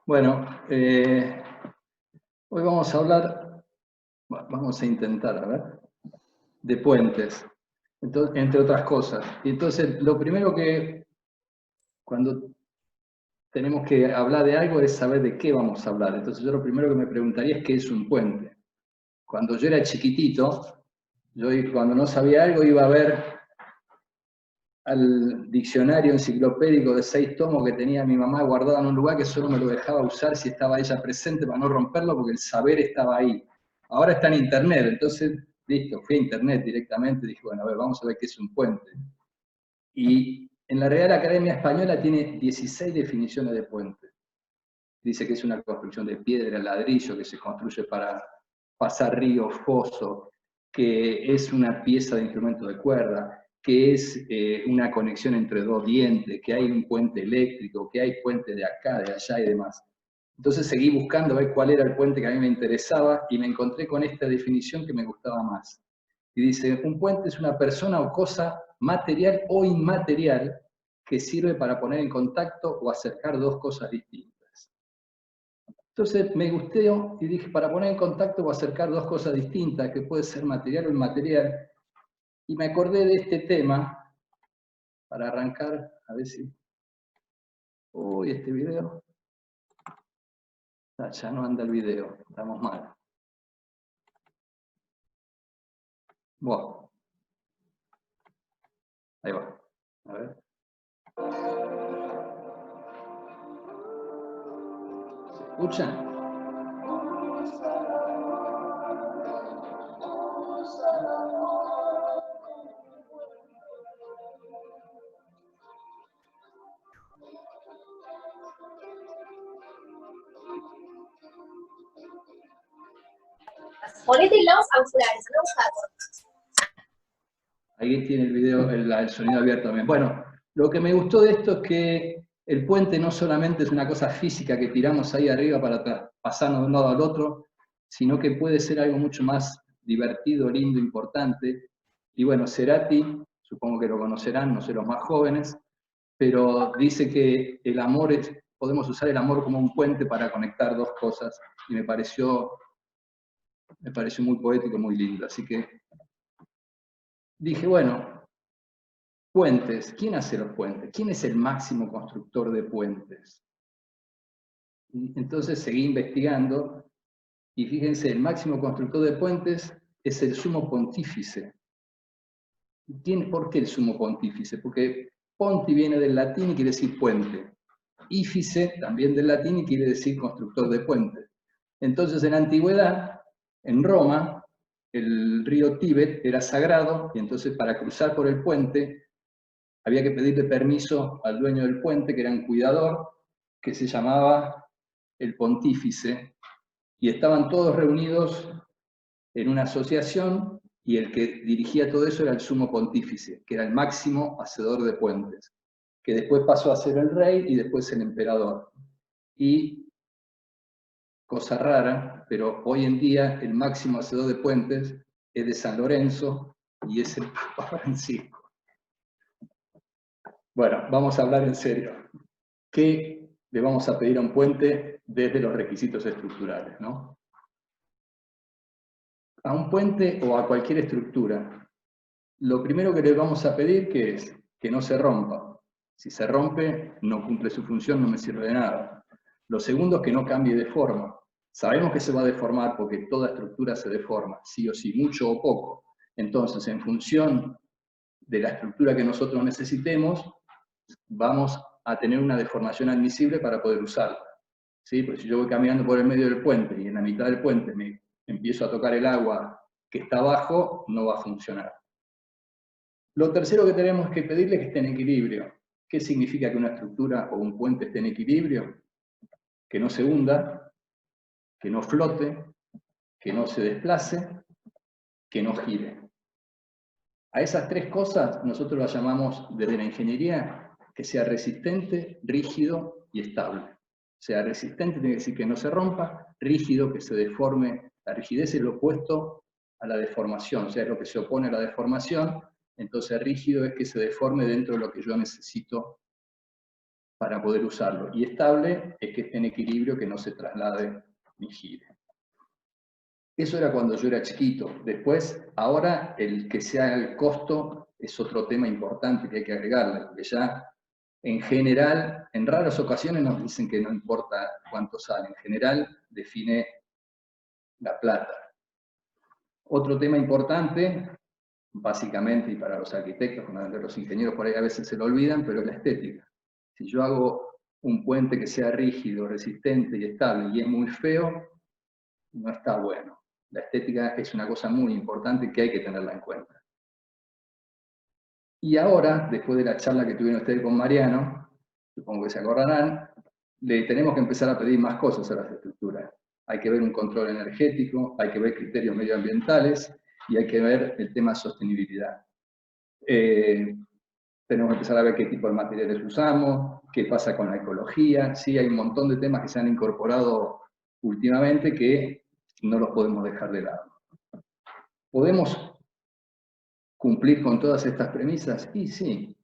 Bueno, hoy vamos a hablar, vamos a intentar, a ver, de puentes, entonces, entre otras cosas. Y entonces, lo primero que, cuando tenemos que hablar de algo, es saber de qué vamos a hablar. Entonces, yo lo primero que me preguntaría es qué es un puente. Cuando yo era chiquitito, cuando no sabía algo, iba a ver al diccionario enciclopédico de 6 tomos que tenía mi mamá guardado en un lugar que solo me lo dejaba usar si estaba ella presente para no romperlo, porque el saber estaba ahí. Ahora está en internet, entonces, listo, fui a internet directamente, dije, bueno, a ver, vamos a ver qué es un puente. Y en la Real Academia Española tiene 16 definiciones de puente. Dice que es una construcción de piedra, ladrillo, que se construye para pasar ríos, fosos, que es una pieza de instrumento de cuerda, que es una conexión entre dos dientes, que hay un puente eléctrico, que hay puente de acá, de allá y demás. Entonces seguí buscando a ver cuál era el puente que a mí me interesaba y me encontré con esta definición que me gustaba más. Y dice, un puente es una persona o cosa material o inmaterial que sirve para poner en contacto o acercar dos cosas distintas. Entonces me gustó y dije, para poner en contacto o acercar dos cosas distintas, que puede ser material o inmaterial, y me acordé de este tema para arrancar, a ver si... Uy, este video... Ah, ya no anda el video, estamos mal. Bueno, ahí va. A ver. ¿Se escuchan? Ponete los auriculares, no buscarlos. Ahí tiene el video, el sonido abierto también. Bueno, lo que me gustó de esto es que el puente no solamente es una cosa física que tiramos ahí arriba para pasarnos de un lado al otro, sino que puede ser algo mucho más divertido, lindo, importante. Y bueno, Cerati, supongo que lo conocerán, no sé, los más jóvenes, pero dice que el amor podemos usar el amor como un puente para conectar dos cosas, y me pareció muy poético, muy lindo. Así que dije, bueno, puentes. ¿Quién hace los puentes? ¿Quién es el máximo constructor de puentes? Y entonces seguí investigando y fíjense, el máximo constructor de puentes es el sumo pontífice. ¿Por qué el sumo pontífice? Porque ponti viene del latín y quiere decir puente. Ífice también del latín y quiere decir constructor de puentes. Entonces en la antigüedad, en Roma, el río Tíbet era sagrado y entonces para cruzar por el puente había que pedirle permiso al dueño del puente, que era un cuidador, que se llamaba el pontífice, y estaban todos reunidos en una asociación, y el que dirigía todo eso era el sumo pontífice, que era el máximo hacedor de puentes, que después pasó a ser el rey y después el emperador. Y, cosa rara, pero hoy en día el máximo hacedor de puentes es de San Lorenzo y es el Papa Francisco. Bueno, vamos a hablar en serio. ¿Qué le vamos a pedir a un puente desde los requisitos estructurales, ¿no? A un puente o a cualquier estructura, lo primero que le vamos a pedir que es que no se rompa. Si se rompe, no cumple su función, no me sirve de nada. Lo segundo es que no cambie de forma. Sabemos que se va a deformar porque toda estructura se deforma, sí o sí, mucho o poco. Entonces, en función de la estructura que nosotros necesitemos, vamos a tener una deformación admisible para poder usarla. ¿Sí? Porque si yo voy caminando por el medio del puente y en la mitad del puente me empiezo a tocar el agua que está abajo, no va a funcionar. Lo tercero que tenemos que pedirle es que esté en equilibrio. ¿Qué significa que una estructura o un puente esté en equilibrio? Que no se hunda, que no flote, que no se desplace, que no gire. A esas tres cosas nosotros las llamamos desde la ingeniería que sea resistente, rígido y estable. Sea resistente tiene que decir que no se rompa, rígido que se deforme. La rigidez es lo opuesto a la deformación, o sea, es lo que se opone a la deformación. Entonces rígido es que se deforme dentro de lo que yo necesito para poder usarlo. Y estable es que esté en equilibrio, que no se traslade ni gire. Eso era cuando yo era chiquito. Después, ahora, el que sea el costo es otro tema importante que hay que agregarle, porque ya, en general, en raras ocasiones nos dicen que no importa cuánto sale. En general, define la plata. Otro tema importante, básicamente, y para los arquitectos, fundamentalmente los ingenieros por ahí a veces se lo olvidan, pero es la estética. Si yo hago un puente que sea rígido, resistente y estable, y es muy feo, no está bueno. La estética es una cosa muy importante que hay que tenerla en cuenta. Y ahora, después de la charla que tuvieron ustedes con Mariano, supongo que se acordarán, le tenemos que empezar a pedir más cosas a las estructuras. Hay que ver un control energético, hay que ver criterios medioambientales y hay que ver el tema sostenibilidad. Tenemos que empezar a ver qué tipo de materiales usamos, qué pasa con la ecología. Sí, hay un montón de temas que se han incorporado últimamente que no los podemos dejar de lado. ¿Podemos cumplir con todas estas premisas? Y sí,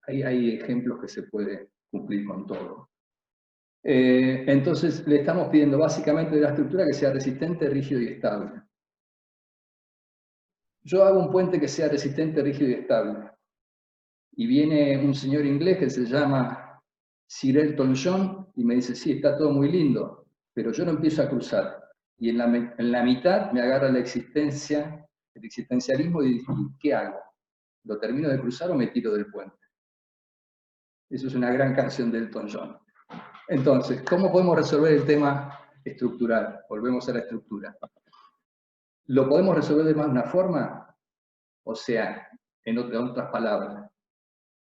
hay ejemplos que se puede cumplir con todo. Entonces, le estamos pidiendo básicamente de la estructura que sea resistente, rígido y estable. Yo hago un puente que sea resistente, rígido y estable. Y viene un señor inglés que se llama Sir Elton John y me dice, sí, está todo muy lindo, pero yo lo empiezo a cruzar. Y en la mitad me agarra el existencialismo y dice, ¿qué hago? ¿Lo termino de cruzar o me tiro del puente? Eso es una gran canción de Elton John. Entonces, ¿cómo podemos resolver el tema estructural? Volvemos a la estructura. ¿Lo podemos resolver de más una forma? O sea, en otras palabras,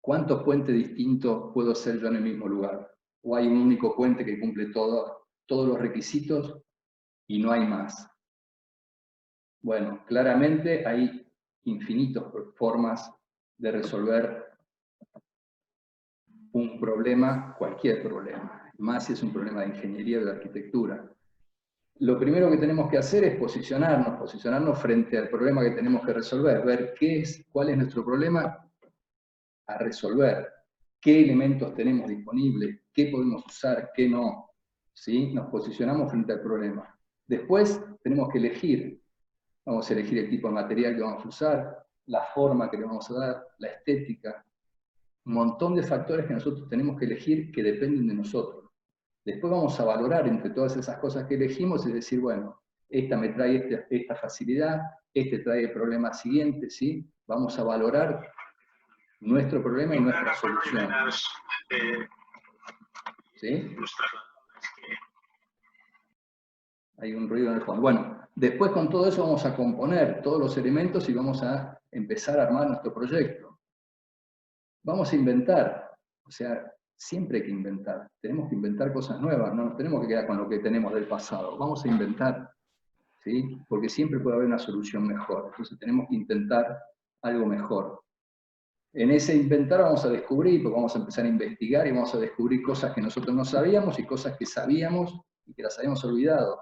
¿cuántos puentes distintos puedo hacer yo en el mismo lugar? ¿O hay un único puente que cumple todos los requisitos y no hay más? Bueno, claramente hay infinitas formas de resolver un problema, cualquier problema, más si es un problema de ingeniería o de arquitectura. Lo primero que tenemos que hacer es posicionarnos frente al problema que tenemos que resolver, ver cuál es nuestro problema a resolver, qué elementos tenemos disponibles, qué podemos usar, qué no. ¿Sí? Nos posicionamos frente al problema. Después tenemos que elegir. Vamos a elegir el tipo de material que vamos a usar, la forma que le vamos a dar, la estética. Un montón de factores que nosotros tenemos que elegir que dependen de nosotros. Después vamos a valorar entre todas esas cosas que elegimos y decir, bueno, esta me trae esta facilidad, este trae el problema siguiente, ¿sí? Vamos a valorar nuestro problema y nuestra solución. ¿Sí? Hay un ruido en el fondo. Bueno, después con todo eso vamos a componer todos los elementos y vamos a empezar a armar nuestro proyecto. Vamos a inventar, o sea, siempre hay que inventar. Tenemos que inventar cosas nuevas, no nos tenemos que quedar con lo que tenemos del pasado. Vamos a inventar, ¿sí? Porque siempre puede haber una solución mejor. Entonces tenemos que intentar algo mejor. En ese inventar vamos a descubrir, porque vamos a empezar a investigar y vamos a descubrir cosas que nosotros no sabíamos y cosas que sabíamos y que las habíamos olvidado.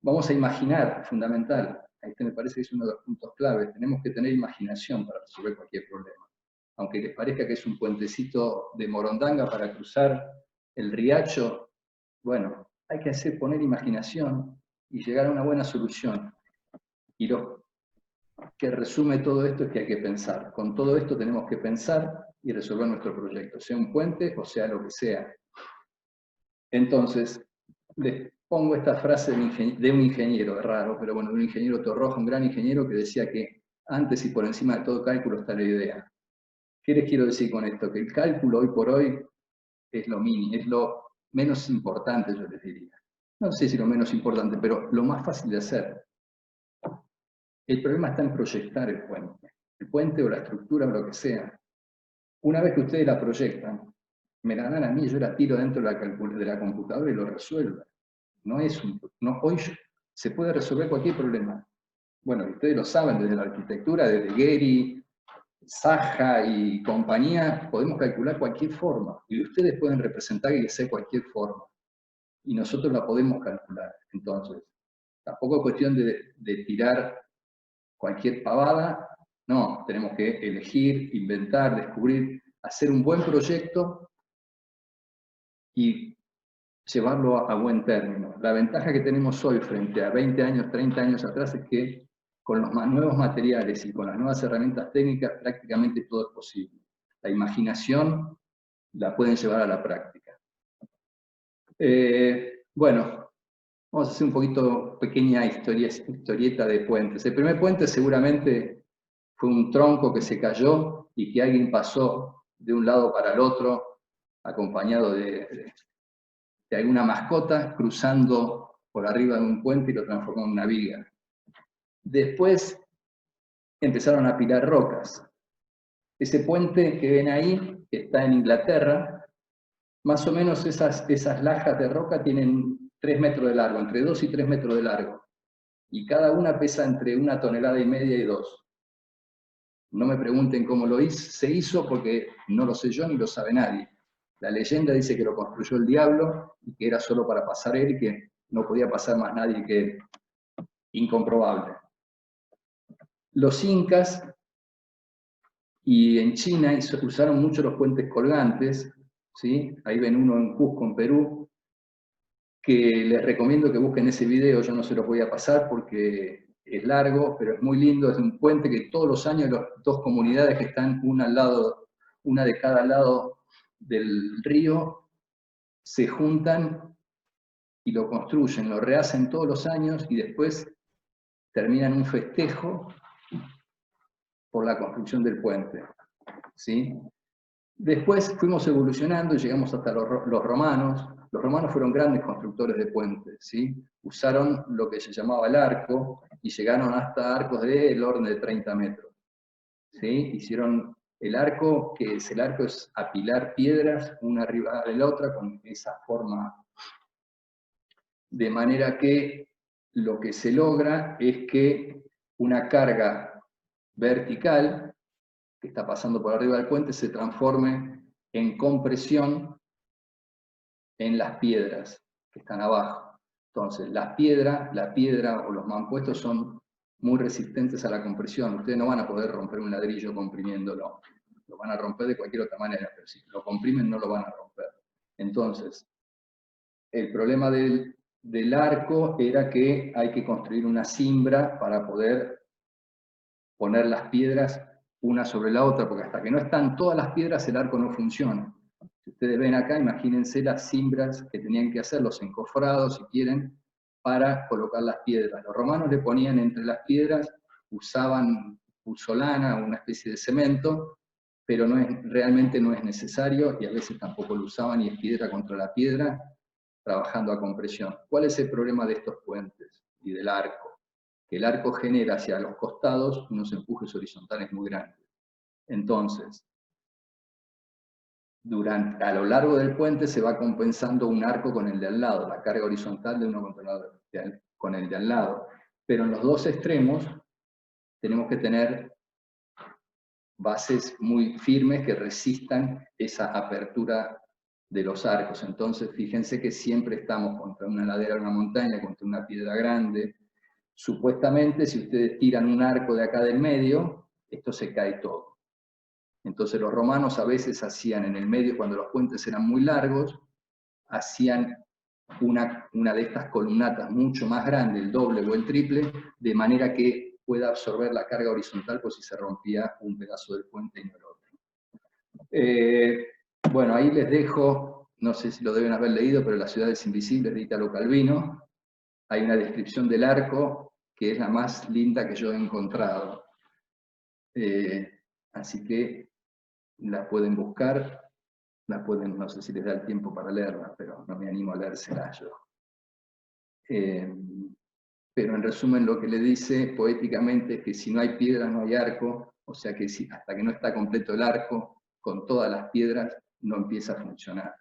Vamos a imaginar, fundamental. Este me parece que es uno de los puntos claves. Tenemos que tener imaginación para resolver cualquier problema. Aunque les parezca que es un puentecito de Morondanga para cruzar el riacho, bueno, hay que poner imaginación y llegar a una buena solución. Y lo que resume todo esto es que hay que pensar. Con todo esto tenemos que pensar y resolver nuestro proyecto, sea un puente o sea lo que sea. Entonces, les pongo esta frase de un ingeniero, es raro, pero bueno, de un ingeniero Torroja, un gran ingeniero que decía que antes y por encima de todo cálculo está la idea. ¿Qué les quiero decir con esto? Que el cálculo hoy por hoy es lo mínimo, es lo menos importante, yo les diría. No sé si lo menos importante, pero lo más fácil de hacer. El problema está en proyectar el puente o la estructura o lo que sea. Una vez que ustedes la proyectan, me la dan a mí, yo la tiro dentro de la computadora y lo resuelvo. Hoy se puede resolver cualquier problema. Bueno, ustedes lo saben, desde la arquitectura, desde Gehry, Zaha y compañía, podemos calcular cualquier forma. Y ustedes pueden representar que sea cualquier forma. Y nosotros la podemos calcular. Entonces, tampoco es cuestión de tirar cualquier pavada. No, tenemos que elegir, inventar, descubrir, hacer un buen proyecto y llevarlo a buen término. La ventaja que tenemos hoy frente a 20 años, 30 años atrás es que con los nuevos materiales y con las nuevas herramientas técnicas prácticamente todo es posible. La imaginación la pueden llevar a la práctica. Bueno, vamos a hacer un poquito pequeña historieta de puentes. El primer puente seguramente fue un tronco que se cayó y que alguien pasó de un lado para el otro, acompañado de alguna mascota, cruzando por arriba de un puente y lo transformó en una viga. Después empezaron a apilar rocas. Ese puente que ven ahí, que está en Inglaterra, más o menos esas lajas de roca tienen 3 metros de largo, entre 2 y 3 metros de largo. Y cada una pesa entre 1,5 toneladas y 2. No me pregunten cómo se hizo, porque no lo sé yo ni lo sabe nadie. La leyenda dice que lo construyó el diablo y que era solo para pasar él y que no podía pasar más nadie que él. Incomprobable. Los incas y en China usaron mucho los puentes colgantes, ¿sí? Ahí ven uno en Cusco, en Perú, que les recomiendo que busquen ese video. Yo no se los voy a pasar porque es largo, pero es muy lindo. Es un puente que todos los años las dos comunidades que están una de cada lado del río, se juntan y lo construyen, lo rehacen todos los años y después terminan un festejo por la construcción del puente, ¿sí? Después fuimos evolucionando y llegamos hasta los romanos. Los romanos fueron grandes constructores de puentes, ¿sí? Usaron lo que se llamaba el arco y llegaron hasta arcos del orden de 30 metros, ¿sí? Hicieron el arco, el arco es apilar piedras una arriba de la otra con esa forma, de manera que lo que se logra es que una carga vertical que está pasando por arriba del puente se transforme en compresión en las piedras que están abajo. Entonces, la piedra o los mampuestos son muy resistentes a la compresión. Ustedes no van a poder romper un ladrillo comprimiéndolo. Lo van a romper de cualquier otra manera, pero si lo comprimen no lo van a romper. Entonces, el problema del arco era que hay que construir una cimbra para poder poner las piedras una sobre la otra, porque hasta que no están todas las piedras el arco no funciona. Si ustedes ven acá, imagínense las cimbras que tenían que hacer, los encofrados, si quieren, para colocar las piedras. Los romanos le ponían entre las piedras, usaban puzzolana, una especie de cemento, pero realmente no es necesario, y a veces tampoco lo usaban, y es piedra contra la piedra, trabajando a compresión. ¿Cuál es el problema de estos puentes y del arco? Que el arco genera hacia los costados unos empujes horizontales muy grandes. Entonces, a lo largo del puente se va compensando un arco con el de al lado, la carga horizontal de uno con el de al lado. Pero en los dos extremos tenemos que tener bases muy firmes que resistan esa apertura de los arcos. Entonces, fíjense que siempre estamos contra una ladera de una montaña, contra una piedra grande. Supuestamente, si ustedes tiran un arco de acá del medio, esto se cae todo. Entonces los romanos a veces hacían en el medio, cuando los puentes eran muy largos, hacían una de estas columnatas mucho más grande, el doble o el triple, de manera que pueda absorber la carga horizontal por si se rompía un pedazo del puente y no el otro. Bueno, ahí les dejo, no sé si lo deben haber leído, pero Las ciudades invisibles de Italo Calvino. Hay una descripción del arco que es la más linda que yo he encontrado. Así que la pueden buscar, no sé si les da el tiempo para leerla, pero no me animo a leérsela yo. Pero en resumen lo que le dice poéticamente es que si no hay piedras no hay arco, o sea que hasta que no está completo el arco, con todas las piedras, no empieza a funcionar.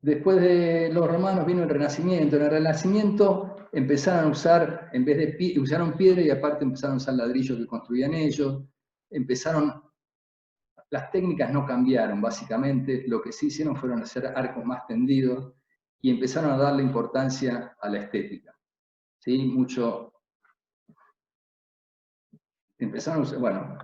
Después de los romanos vino el Renacimiento. En el Renacimiento empezaron a usar, en vez de usaron piedra y aparte empezaron a usar ladrillos que construían ellos. Las técnicas no cambiaron, básicamente. Lo que sí hicieron fueron hacer arcos más tendidos y empezaron a darle importancia a la estética. ¿Sí? Empezaron a usar, bueno,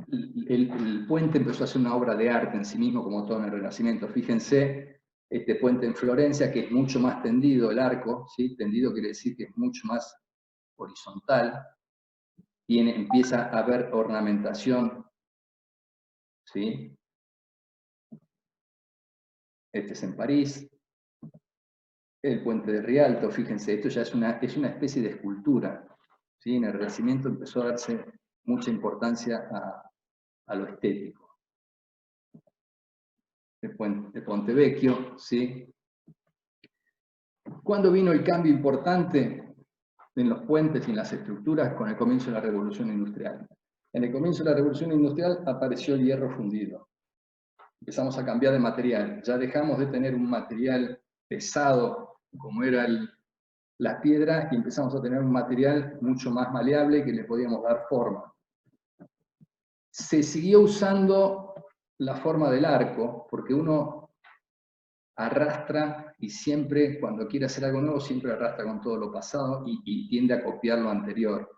el puente empezó a ser una obra de arte en sí mismo, como todo en el Renacimiento. Fíjense, este puente en Florencia, que es mucho más tendido el arco, ¿sí? Tendido quiere decir que es mucho más horizontal, empieza a haber ornamentación, ¿sí? Este es en París. El puente de Rialto, fíjense, esto ya es una especie de escultura, ¿sí? En el Renacimiento empezó a darse mucha importancia a lo estético. El Ponte Vecchio, ¿sí? ¿Cuándo vino el cambio importante en los puentes y en las estructuras? Con el comienzo de la Revolución Industrial. En el comienzo de la Revolución Industrial apareció el hierro fundido. Empezamos a cambiar de material. Ya dejamos de tener un material pesado como era la piedra y empezamos a tener un material mucho más maleable que le podíamos dar forma. Se siguió usando la forma del arco, porque uno arrastra y siempre, cuando quiere hacer algo nuevo, siempre arrastra con todo lo pasado y tiende a copiar lo anterior.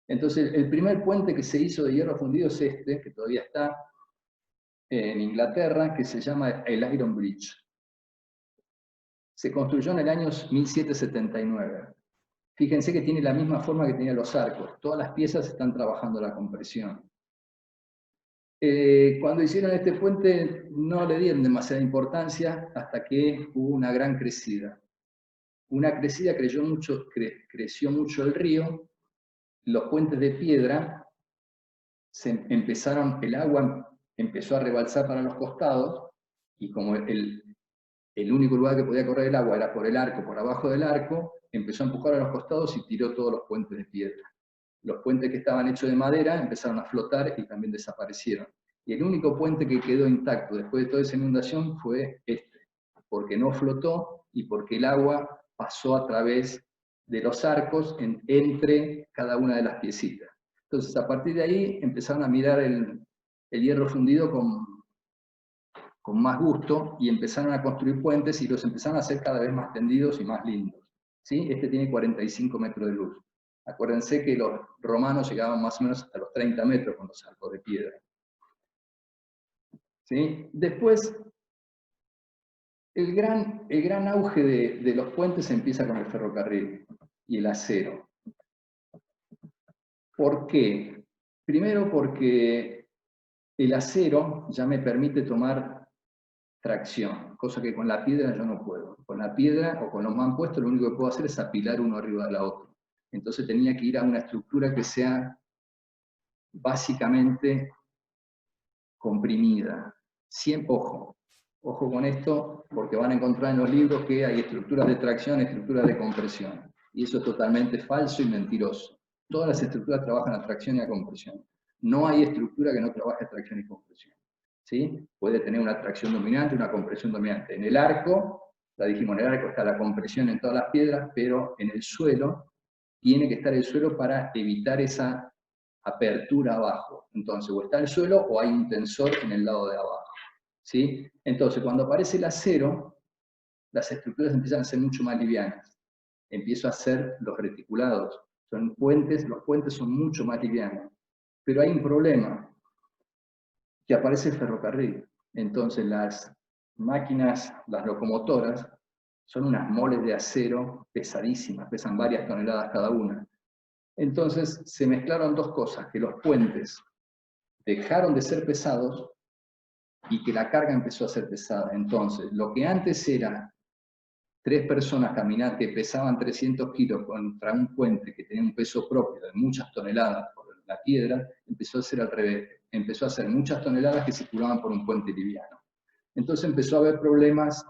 Entonces, el primer puente que se hizo de hierro fundido es este, que todavía está en Inglaterra, que se llama el Iron Bridge. Se construyó en el año 1779. Fíjense que tiene la misma forma que tenía los arcos. Todas las piezas están trabajando la compresión. Cuando hicieron este puente no le dieron demasiada importancia hasta que hubo una gran crecida. Una crecida creció mucho el río, los puentes de piedra, el agua empezó a rebalsar para los costados, y como el único lugar que podía correr el agua era por el arco, por abajo del arco, empezó a empujar a los costados y tiró todos los puentes de piedra. Los puentes que estaban hechos de madera empezaron a flotar y también desaparecieron. Y el único puente que quedó intacto después de toda esa inundación fue este, porque no flotó y porque el agua pasó a través de los arcos entre cada una de las piecitas. Entonces, a partir de ahí empezaron a mirar el hierro fundido con más gusto y empezaron a construir puentes y los empezaron a hacer cada vez más tendidos y más lindos. ¿Sí? Este tiene 45 metros de luz. Acuérdense que los romanos llegaban más o menos hasta los 30 metros con los arcos de piedra. ¿Sí? Después, el gran auge de los puentes empieza con el ferrocarril y el acero. ¿Por qué? Primero porque el acero ya me permite tomar tracción, cosa que con la piedra yo no puedo. Con la piedra o con los mampuestos lo único que puedo hacer es apilar uno arriba de la otra. Entonces tenía que ir a una estructura que sea básicamente comprimida. Ojo con esto, porque van a encontrar en los libros que hay estructuras de tracción, estructuras de compresión. Y eso es totalmente falso y mentiroso. Todas las estructuras trabajan a tracción y a compresión. No hay estructura que no trabaje a tracción y compresión. ¿Sí? Puede tener una tracción dominante y una compresión dominante. En el arco, ya dijimos, en el arco está la compresión en todas las piedras, pero en el suelo tiene que estar el suelo para evitar esa apertura abajo. Entonces, o está el suelo o hay un tensor en el lado de abajo. ¿Sí? Entonces, cuando aparece el acero, las estructuras empiezan a ser mucho más livianas. Empiezo a hacer los reticulados. Los puentes son mucho más livianos. Pero hay un problema, que aparece el ferrocarril. Entonces, las máquinas, las locomotoras, son unas moles de acero pesadísimas, pesan varias toneladas cada una. Entonces, se mezclaron dos cosas, que los puentes dejaron de ser pesados y que la carga empezó a ser pesada. Entonces, lo que antes era 3 personas caminando que pesaban 300 kilos contra un puente que tenía un peso propio de muchas toneladas por la piedra, empezó a ser al revés. Empezó a ser muchas toneladas que circulaban por un puente liviano. Entonces empezó a haber problemas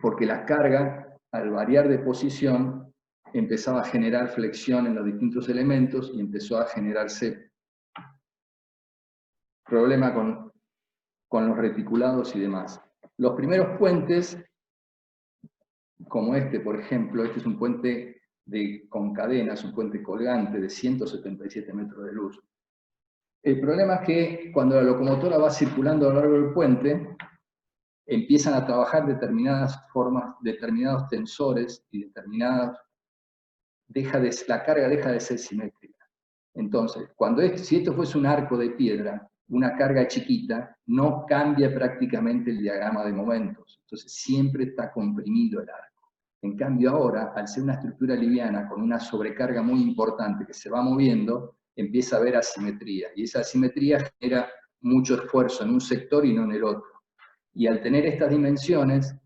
porque la carga, al variar de posición, empezaba a generar flexión en los distintos elementos y empezó a generarse problema con los reticulados y demás. Los primeros puentes, como este, por ejemplo, este es un puente con cadenas, un puente colgante de 177 metros de luz. El problema es que cuando la locomotora va circulando a lo largo del puente, empiezan a trabajar determinadas formas, determinados tensores y la carga deja de ser simétrica. Entonces, si esto fuese un arco de piedra, una carga chiquita, no cambia prácticamente el diagrama de momentos. Entonces siempre está comprimido el arco. En cambio ahora, al ser una estructura liviana con una sobrecarga muy importante que se va moviendo, empieza a haber asimetría. Y esa asimetría genera mucho esfuerzo en un sector y no en el otro. Y al tener estas dimensiones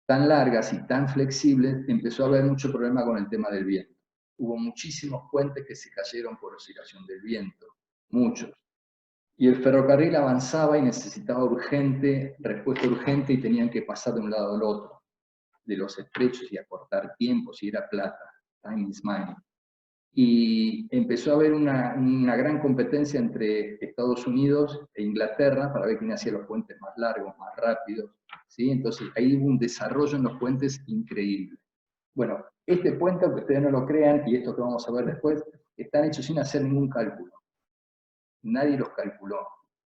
tan largas y tan flexibles, empezó a haber mucho problema con el tema del viento. Hubo muchísimos puentes que se cayeron por oscilación del viento, muchos. Y el ferrocarril avanzaba y necesitaba respuesta urgente, y tenían que pasar de un lado al otro, de los estrechos y acortar tiempos, y era plata, time is money. Y empezó a haber una gran competencia entre Estados Unidos e Inglaterra para ver quién hacía los puentes más largos, más rápidos, ¿sí? Entonces ahí hubo un desarrollo en los puentes increíble. Bueno, este puente, aunque ustedes no lo crean, y esto que vamos a ver después, están hechos sin hacer ningún cálculo. Nadie los calculó.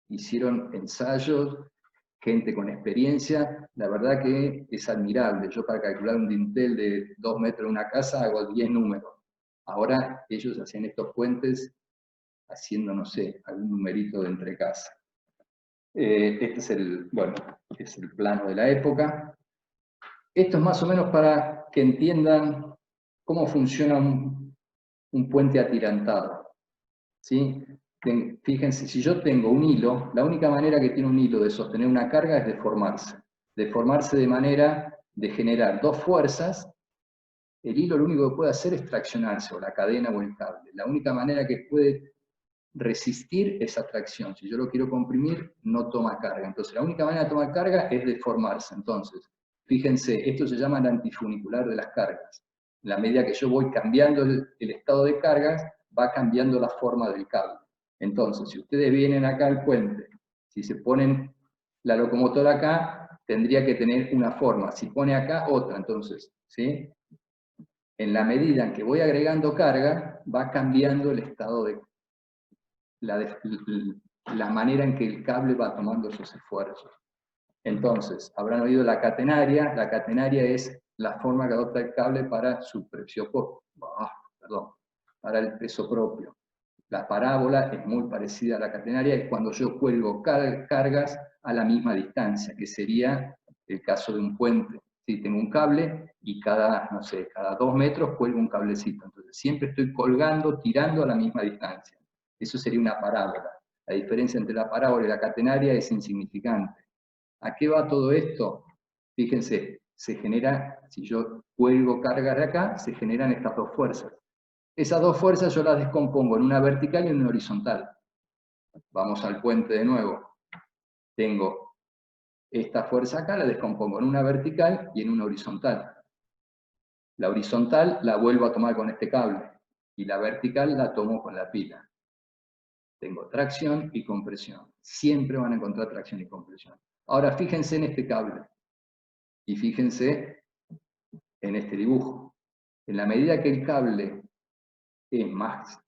Hicieron ensayos, gente con experiencia, la verdad que es admirable. Yo para calcular un dintel de 2 metros de una casa hago 10 números. Ahora ellos hacían estos puentes haciendo, no sé, algún numerito de entre casa. Este es el plano de la época. Esto es más o menos para que entiendan cómo funciona un puente atirantado, ¿sí? Fíjense, si yo tengo un hilo, la única manera que tiene un hilo de sostener una carga es deformarse. Deformarse de manera de generar dos fuerzas. El hilo lo único que puede hacer es traccionarse, o la cadena o el cable. La única manera que puede resistir esa tracción. Si yo lo quiero comprimir, no toma carga. Entonces, la única manera de tomar carga es deformarse. Entonces, fíjense, esto se llama el antifunicular de las cargas. En la medida que yo voy cambiando el estado de cargas, va cambiando la forma del cable. Entonces, si ustedes vienen acá al puente, si se ponen la locomotora acá, tendría que tener una forma. Si pone acá, otra. Entonces, ¿sí? En la medida en que voy agregando carga, va cambiando el estado de la manera en que el cable va tomando esos esfuerzos. Entonces, habrán oído la catenaria. La catenaria es la forma que adopta el cable para su para el peso propio. La parábola es muy parecida a la catenaria, es cuando yo cuelgo cargas a la misma distancia, que sería el caso de un puente. Si tengo un cable y cada 2 metros cuelgo un cablecito. Entonces siempre estoy colgando, tirando a la misma distancia. Eso sería una parábola. La diferencia entre la parábola y la catenaria es insignificante. ¿A qué va todo esto? Fíjense, se genera, si yo cuelgo cargas de acá, se generan estas dos fuerzas. Esas dos fuerzas yo las descompongo en una vertical y en una horizontal. Vamos al puente de nuevo. Tengo esta fuerza acá, la descompongo en una vertical y en una horizontal. La horizontal la vuelvo a tomar con este cable, y la vertical la tomo con la pila. Tengo tracción y compresión. Siempre van a encontrar tracción y compresión. Ahora fíjense en este cable, y fíjense en este dibujo. En la medida que el cable es más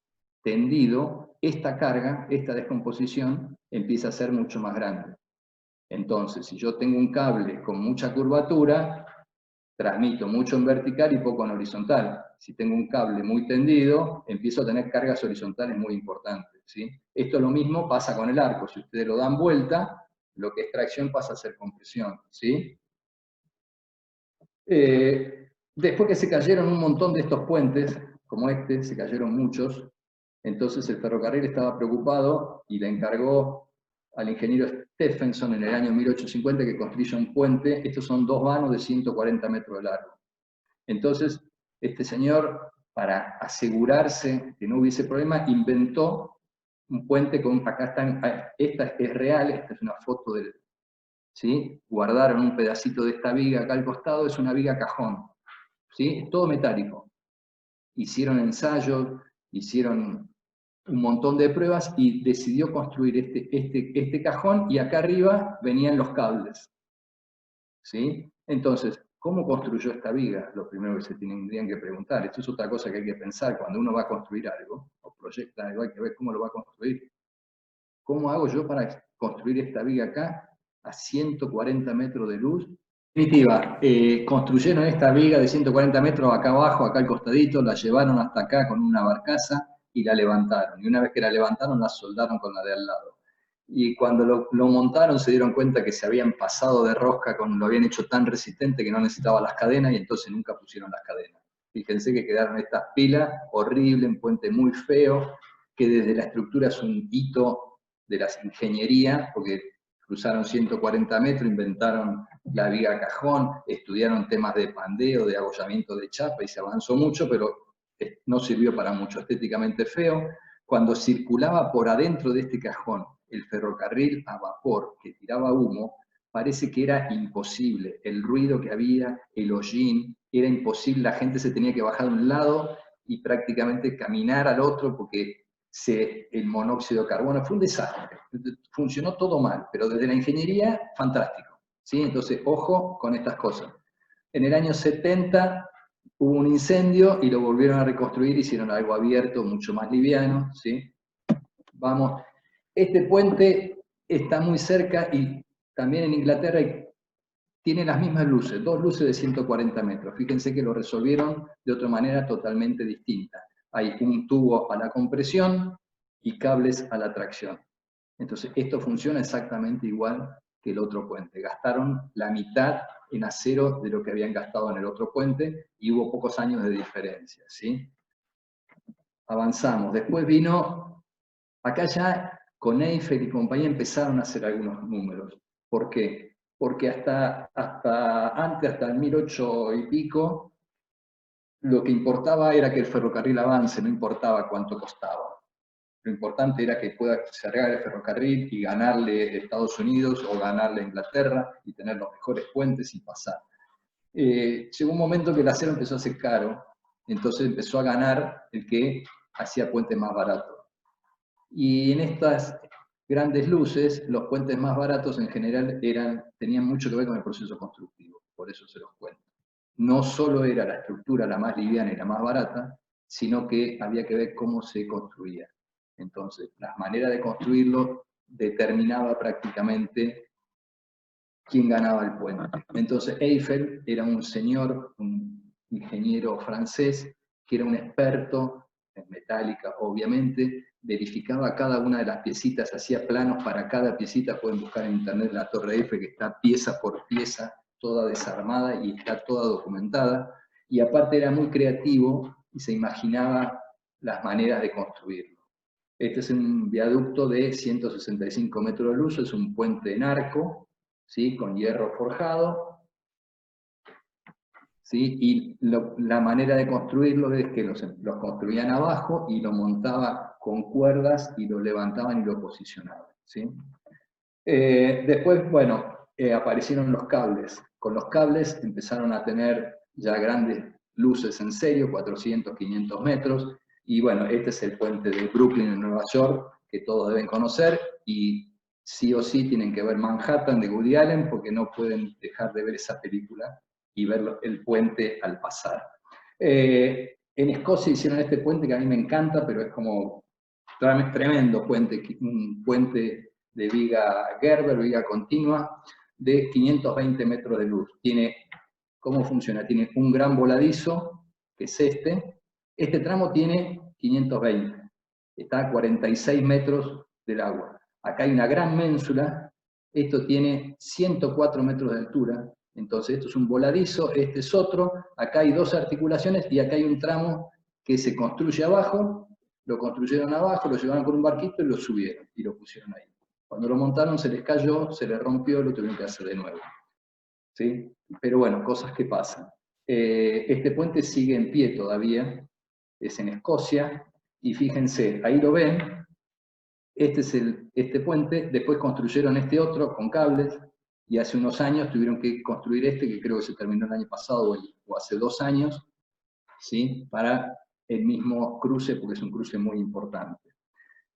tendido, esta carga, esta descomposición, empieza a ser mucho más grande. Entonces, si yo tengo un cable con mucha curvatura, transmito mucho en vertical y poco en horizontal. Si tengo un cable muy tendido, empiezo a tener cargas horizontales muy importantes, ¿sí? Esto lo mismo pasa con el arco. Si ustedes lo dan vuelta, lo que es tracción pasa a ser compresión, ¿sí? Después que se cayeron un montón de estos puentes, como este, se cayeron muchos, entonces el ferrocarril estaba preocupado y le encargó al ingeniero Stephenson en el año 1850 que construya un puente. Estos son 2 vanos de 140 metros de largo. Entonces, este señor, para asegurarse que no hubiese problema, inventó un puente con, acá están, esta es real, esta es una foto del, ¿sí? Guardaron un pedacito de esta viga acá al costado, es una viga cajón, ¿sí? Es todo metálico. Hicieron ensayos, hicieron un montón de pruebas y decidió construir este cajón, y acá arriba venían los cables, ¿sí? Entonces, ¿cómo construyó esta viga? Lo primero que se tendrían que preguntar. Esto es otra cosa que hay que pensar cuando uno va a construir algo, o proyecta algo, hay que ver cómo lo va a construir. ¿Cómo hago yo para construir esta viga acá a 140 metros de luz? En definitiva, construyeron esta viga de 140 metros acá abajo, acá al costadito, la llevaron hasta acá con una barcaza, y la levantaron. Y una vez que la levantaron, la soldaron con la de al lado. Y cuando lo montaron se dieron cuenta que se habían pasado de rosca, lo habían hecho tan resistente que no necesitaba las cadenas y entonces nunca pusieron las cadenas. Fíjense que quedaron estas pilas, horrible, un puente muy feo, que desde la estructura es un hito de la ingeniería, porque cruzaron 140 metros, inventaron la viga cajón, estudiaron temas de pandeo, de abollamiento de chapa y se avanzó mucho, pero no sirvió para mucho, estéticamente feo. Cuando circulaba por adentro de este cajón el ferrocarril a vapor que tiraba humo, parece que era imposible. El ruido que había, el hollín, era imposible, la gente se tenía que bajar de un lado y prácticamente caminar al otro porque el monóxido de carbono fue un desastre. Funcionó todo mal, pero desde la ingeniería, fantástico. ¿Sí? Entonces, ojo con estas cosas. En el año 70 hubo un incendio y lo volvieron a reconstruir, hicieron algo abierto, mucho más liviano. ¿Sí? Vamos. Este puente está muy cerca y también en Inglaterra tiene las mismas luces, 2 luces de 140 metros. Fíjense que lo resolvieron de otra manera totalmente distinta. Hay un tubo a la compresión y cables a la tracción. Entonces, esto funciona exactamente igual que el otro puente. Gastaron la mitad en acero de lo que habían gastado en el otro puente y hubo pocos años de diferencia. ¿Sí? Avanzamos. Después vino, acá ya con Eiffel y compañía empezaron a hacer algunos números. ¿Por qué? Porque hasta el 1800 y pico, lo que importaba era que el ferrocarril avance, no importaba cuánto costaba. Lo importante era que pueda cerrar el ferrocarril y ganarle a Estados Unidos o ganarle a Inglaterra y tener los mejores puentes y pasar. Llegó un momento que el acero empezó a ser caro, entonces empezó a ganar el que hacía puentes más baratos. Y en estas grandes luces, los puentes más baratos en general tenían mucho que ver con el proceso constructivo, por eso se los cuento. No solo era la estructura la más liviana y la más barata, sino que había que ver cómo se construía. Entonces, la manera de construirlo determinaba prácticamente quién ganaba el puente. Entonces, Eiffel era un señor, un ingeniero francés, que era un experto en metálica, obviamente, verificaba cada una de las piecitas, hacía planos para cada piecita, pueden buscar en internet la Torre Eiffel, que está pieza por pieza, toda desarmada y está toda documentada, y aparte era muy creativo y se imaginaba las maneras de construirlo. Este es un viaducto de 165 metros de luz, es un puente en arco, ¿sí? Con hierro forjado, ¿sí? Y la manera de construirlo es que los construían abajo y lo montaban con cuerdas y lo levantaban y lo posicionaban, ¿sí? Después, bueno, aparecieron los cables. Con los cables empezaron a tener ya grandes luces en serio, 400, 500 metros, y bueno, este es el puente de Brooklyn en Nueva York, que todos deben conocer, y sí o sí tienen que ver Manhattan de Woody Allen, porque no pueden dejar de ver esa película y ver el puente al pasar. En Escocia hicieron este puente que a mí me encanta, pero es como tremendo puente, un puente de viga Gerber, viga continua, de 520 metros de luz. ¿Cómo funciona? Tiene un gran voladizo, que es este tramo tiene 520, está a 46 metros del agua. Acá hay una gran ménsula, esto tiene 104 metros de altura, entonces esto es un voladizo, este es otro, acá hay 2 articulaciones y acá hay un tramo que se construye abajo, lo construyeron abajo, lo llevaron con un barquito y lo subieron y lo pusieron ahí. Cuando lo montaron se les cayó, se les rompió, lo tuvieron que hacer de nuevo. ¿Sí? Pero bueno, cosas que pasan. Este puente sigue en pie todavía, es en Escocia, y fíjense, ahí lo ven, este es este puente, después construyeron este otro con cables, y hace unos años tuvieron que construir este, que creo que se terminó el año pasado o hace 2 años, ¿sí? Para el mismo cruce, porque es un cruce muy importante.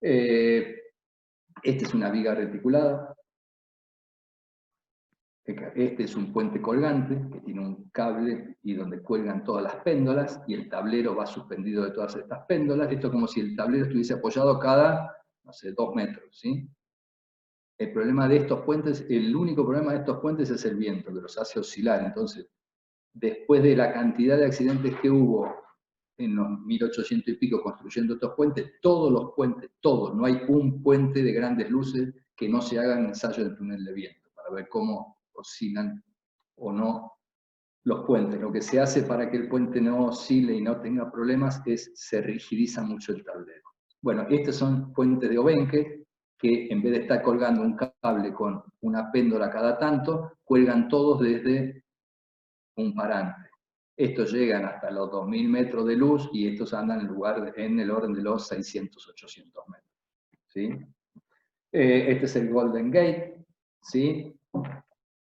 Esta es una viga reticulada. Este es un puente colgante que tiene un cable y donde cuelgan todas las péndolas y el tablero va suspendido de todas estas péndolas. Esto es como si el tablero estuviese apoyado cada, no sé, 2 metros, ¿sí? El problema de estos puentes, el único problema de estos puentes es el viento, que los hace oscilar. Entonces, después de la cantidad de accidentes que hubo en los 1800 y pico construyendo estos puentes, todos los puentes, todos, no hay un puente de grandes luces que no se hagan ensayo de túnel de viento, para ver cómo oscilan o no los puentes. Lo que se hace para que el puente no oscile y no tenga problemas es se rigidiza mucho el tablero. Bueno, estos son puentes de Obenque, que en vez de estar colgando un cable con una péndola cada tanto, cuelgan todos desde un parante. Estos llegan hasta los 2000 metros de luz y estos andan en el orden de los 600, 800 metros. ¿Sí? Este es el Golden Gate, ¿sí?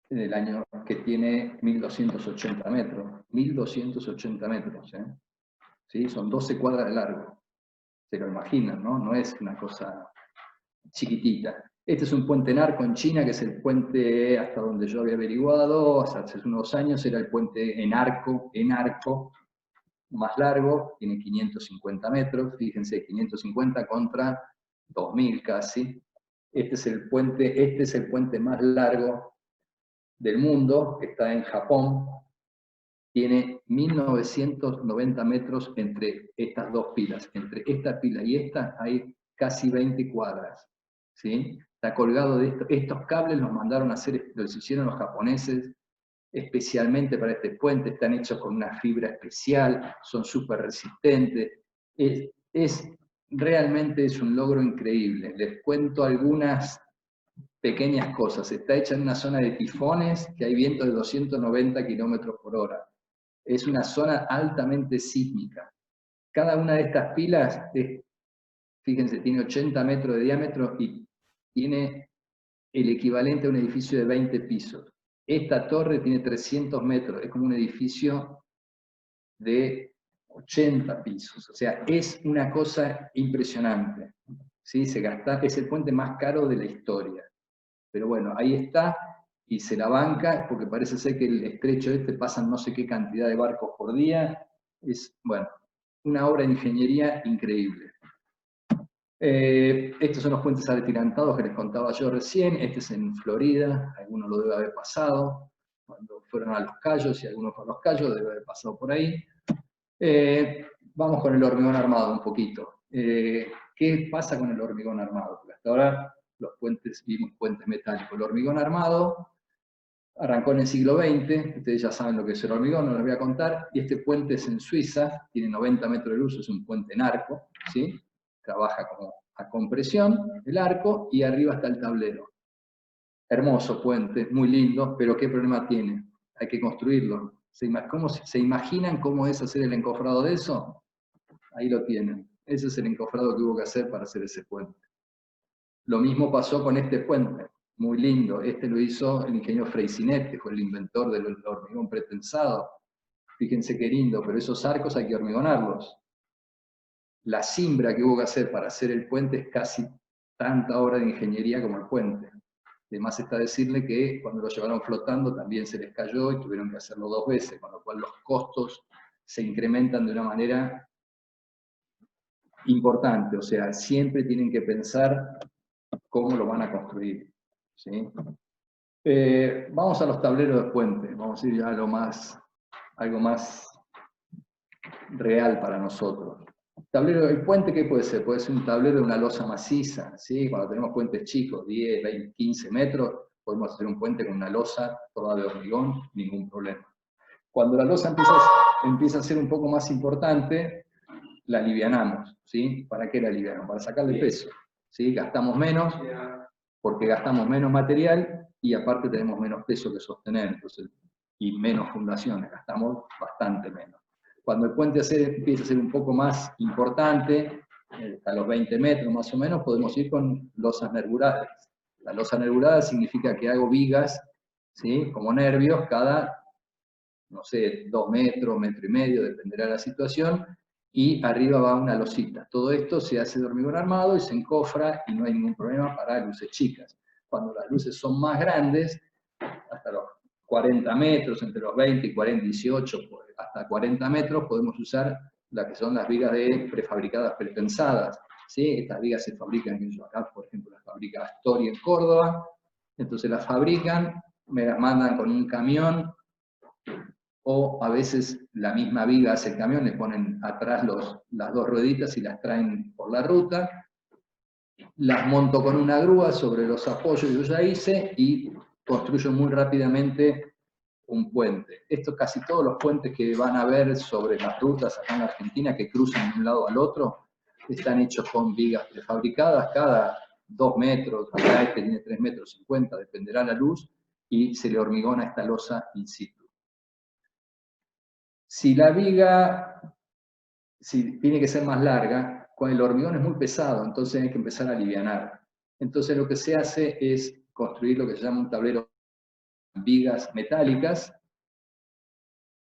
Del año que tiene 1280 metros. 1280 metros, ¿eh? ¿Sí? Son 12 cuadras de largo. Se lo imaginan, ¿no? No es una cosa chiquitita. Este es un puente en arco en China, que es el puente, hasta donde yo había averiguado, hace unos años era el puente en arco, más largo, tiene 550 metros, fíjense, 550 contra 2000 casi. Este es el puente más largo del mundo, que está en Japón, tiene 1990 metros entre estas dos pilas. Entre esta pila y esta hay casi 20 cuadras. ¿Sí? Está colgado de esto. Estos cables los mandaron a hacer, los hicieron los japoneses especialmente para este puente, están hechos con una fibra especial, son súper resistentes. Realmente es un logro increíble. Les cuento algunas pequeñas cosas. Está hecha en una zona de tifones, que hay viento de 290 kilómetros por hora. Es una zona altamente sísmica. Cada una de estas pilas, fíjense, tiene 80 metros de diámetro y tiene el equivalente a un edificio de 20 pisos. Esta torre tiene 300 metros, es como un edificio de 80 pisos. O sea, es una cosa impresionante. ¿Sí? Es el puente más caro de la historia. Pero bueno, ahí está, y se la banca, porque parece ser que el estrecho este pasan no sé qué cantidad de barcos por día. Es, bueno, una obra de ingeniería increíble. Estos son los puentes atirantados que les contaba yo recién. Este es en Florida, alguno lo debe haber pasado. Cuando fueron a Los Cayos, y algunos fueron a Los Cayos, debe haber pasado por ahí. Vamos con el hormigón armado un poquito. ¿Qué pasa con el hormigón armado? Porque hasta ahora los puentes, vimos puentes metálicos. El hormigón armado arrancó en el siglo XX, ustedes ya saben lo que es el hormigón, no les voy a contar, y este puente es en Suiza, tiene 90 metros de luz, es un puente en arco, ¿sí? Trabaja como a compresión, el arco, y arriba está el tablero. Hermoso puente, muy lindo, pero ¿qué problema tiene? Hay que construirlo. ¿Se imaginan cómo es hacer el encofrado de eso? Ahí lo tienen. Ese es el encofrado que hubo que hacer para hacer ese puente. Lo mismo pasó con este puente, muy lindo. Este lo hizo el ingeniero Freycinet, que fue el inventor del hormigón pretensado. Fíjense qué lindo, pero esos arcos hay que hormigonarlos. La cimbra que hubo que hacer para hacer el puente es casi tanta obra de ingeniería como el puente. Además está decirle que cuando lo llevaron flotando también se les cayó y tuvieron que hacerlo 2 veces, con lo cual los costos se incrementan de una manera importante. O sea, siempre tienen que pensar cómo lo van a construir. ¿Sí? Vamos a los tableros de puente, vamos a ir ya a algo más real para nosotros. Tablero del puente, ¿qué puede ser? Puede ser un tablero de una losa maciza, ¿sí? Cuando tenemos puentes chicos, 10, 20, 15 metros, podemos hacer un puente con una losa toda de hormigón, ningún problema. Cuando la losa empieza a ser un poco más importante, la alivianamos, ¿sí? ¿Para qué la alivianamos? Para sacarle peso, ¿sí? Gastamos menos, porque gastamos menos material, y aparte tenemos menos peso que sostener, entonces, y menos fundaciones, gastamos bastante menos. Cuando el puente empieza a ser un poco más importante, a los 20 metros más o menos, podemos ir con losas nervuradas. La losa nervurada significa que hago vigas, ¿sí? Como nervios, cada, no sé, 2 metros, metro y medio, dependerá de la situación, y arriba va una losita. Todo esto se hace de hormigón armado y se encofra y no hay ningún problema para luces chicas. Cuando las luces son más grandes, hasta los 40 metros, entre los 20 y 40, 18, hasta 40 metros, podemos usar las que son las vigas prefabricadas, prepensadas. ¿Sí? Estas vigas se fabrican, acá por ejemplo las fabrica Astori en Córdoba, entonces las fabrican, me las mandan con un camión o a veces la misma viga hace el camión, le ponen atrás las dos rueditas y las traen por la ruta, las monto con una grúa sobre los apoyos que yo ya hice y construyo muy rápidamente un puente. Esto casi todos los puentes que van a ver sobre las rutas acá en la Argentina que cruzan de un lado al otro, están hechos con vigas prefabricadas, cada 2 metros, acá este tiene 3,50 metros, dependerá la luz, y se le hormigona esta losa in situ. Si la viga tiene que ser más larga, el hormigón es muy pesado, entonces hay que empezar a alivianar. Entonces lo que se hace es construir lo que se llama un tablero de vigas metálicas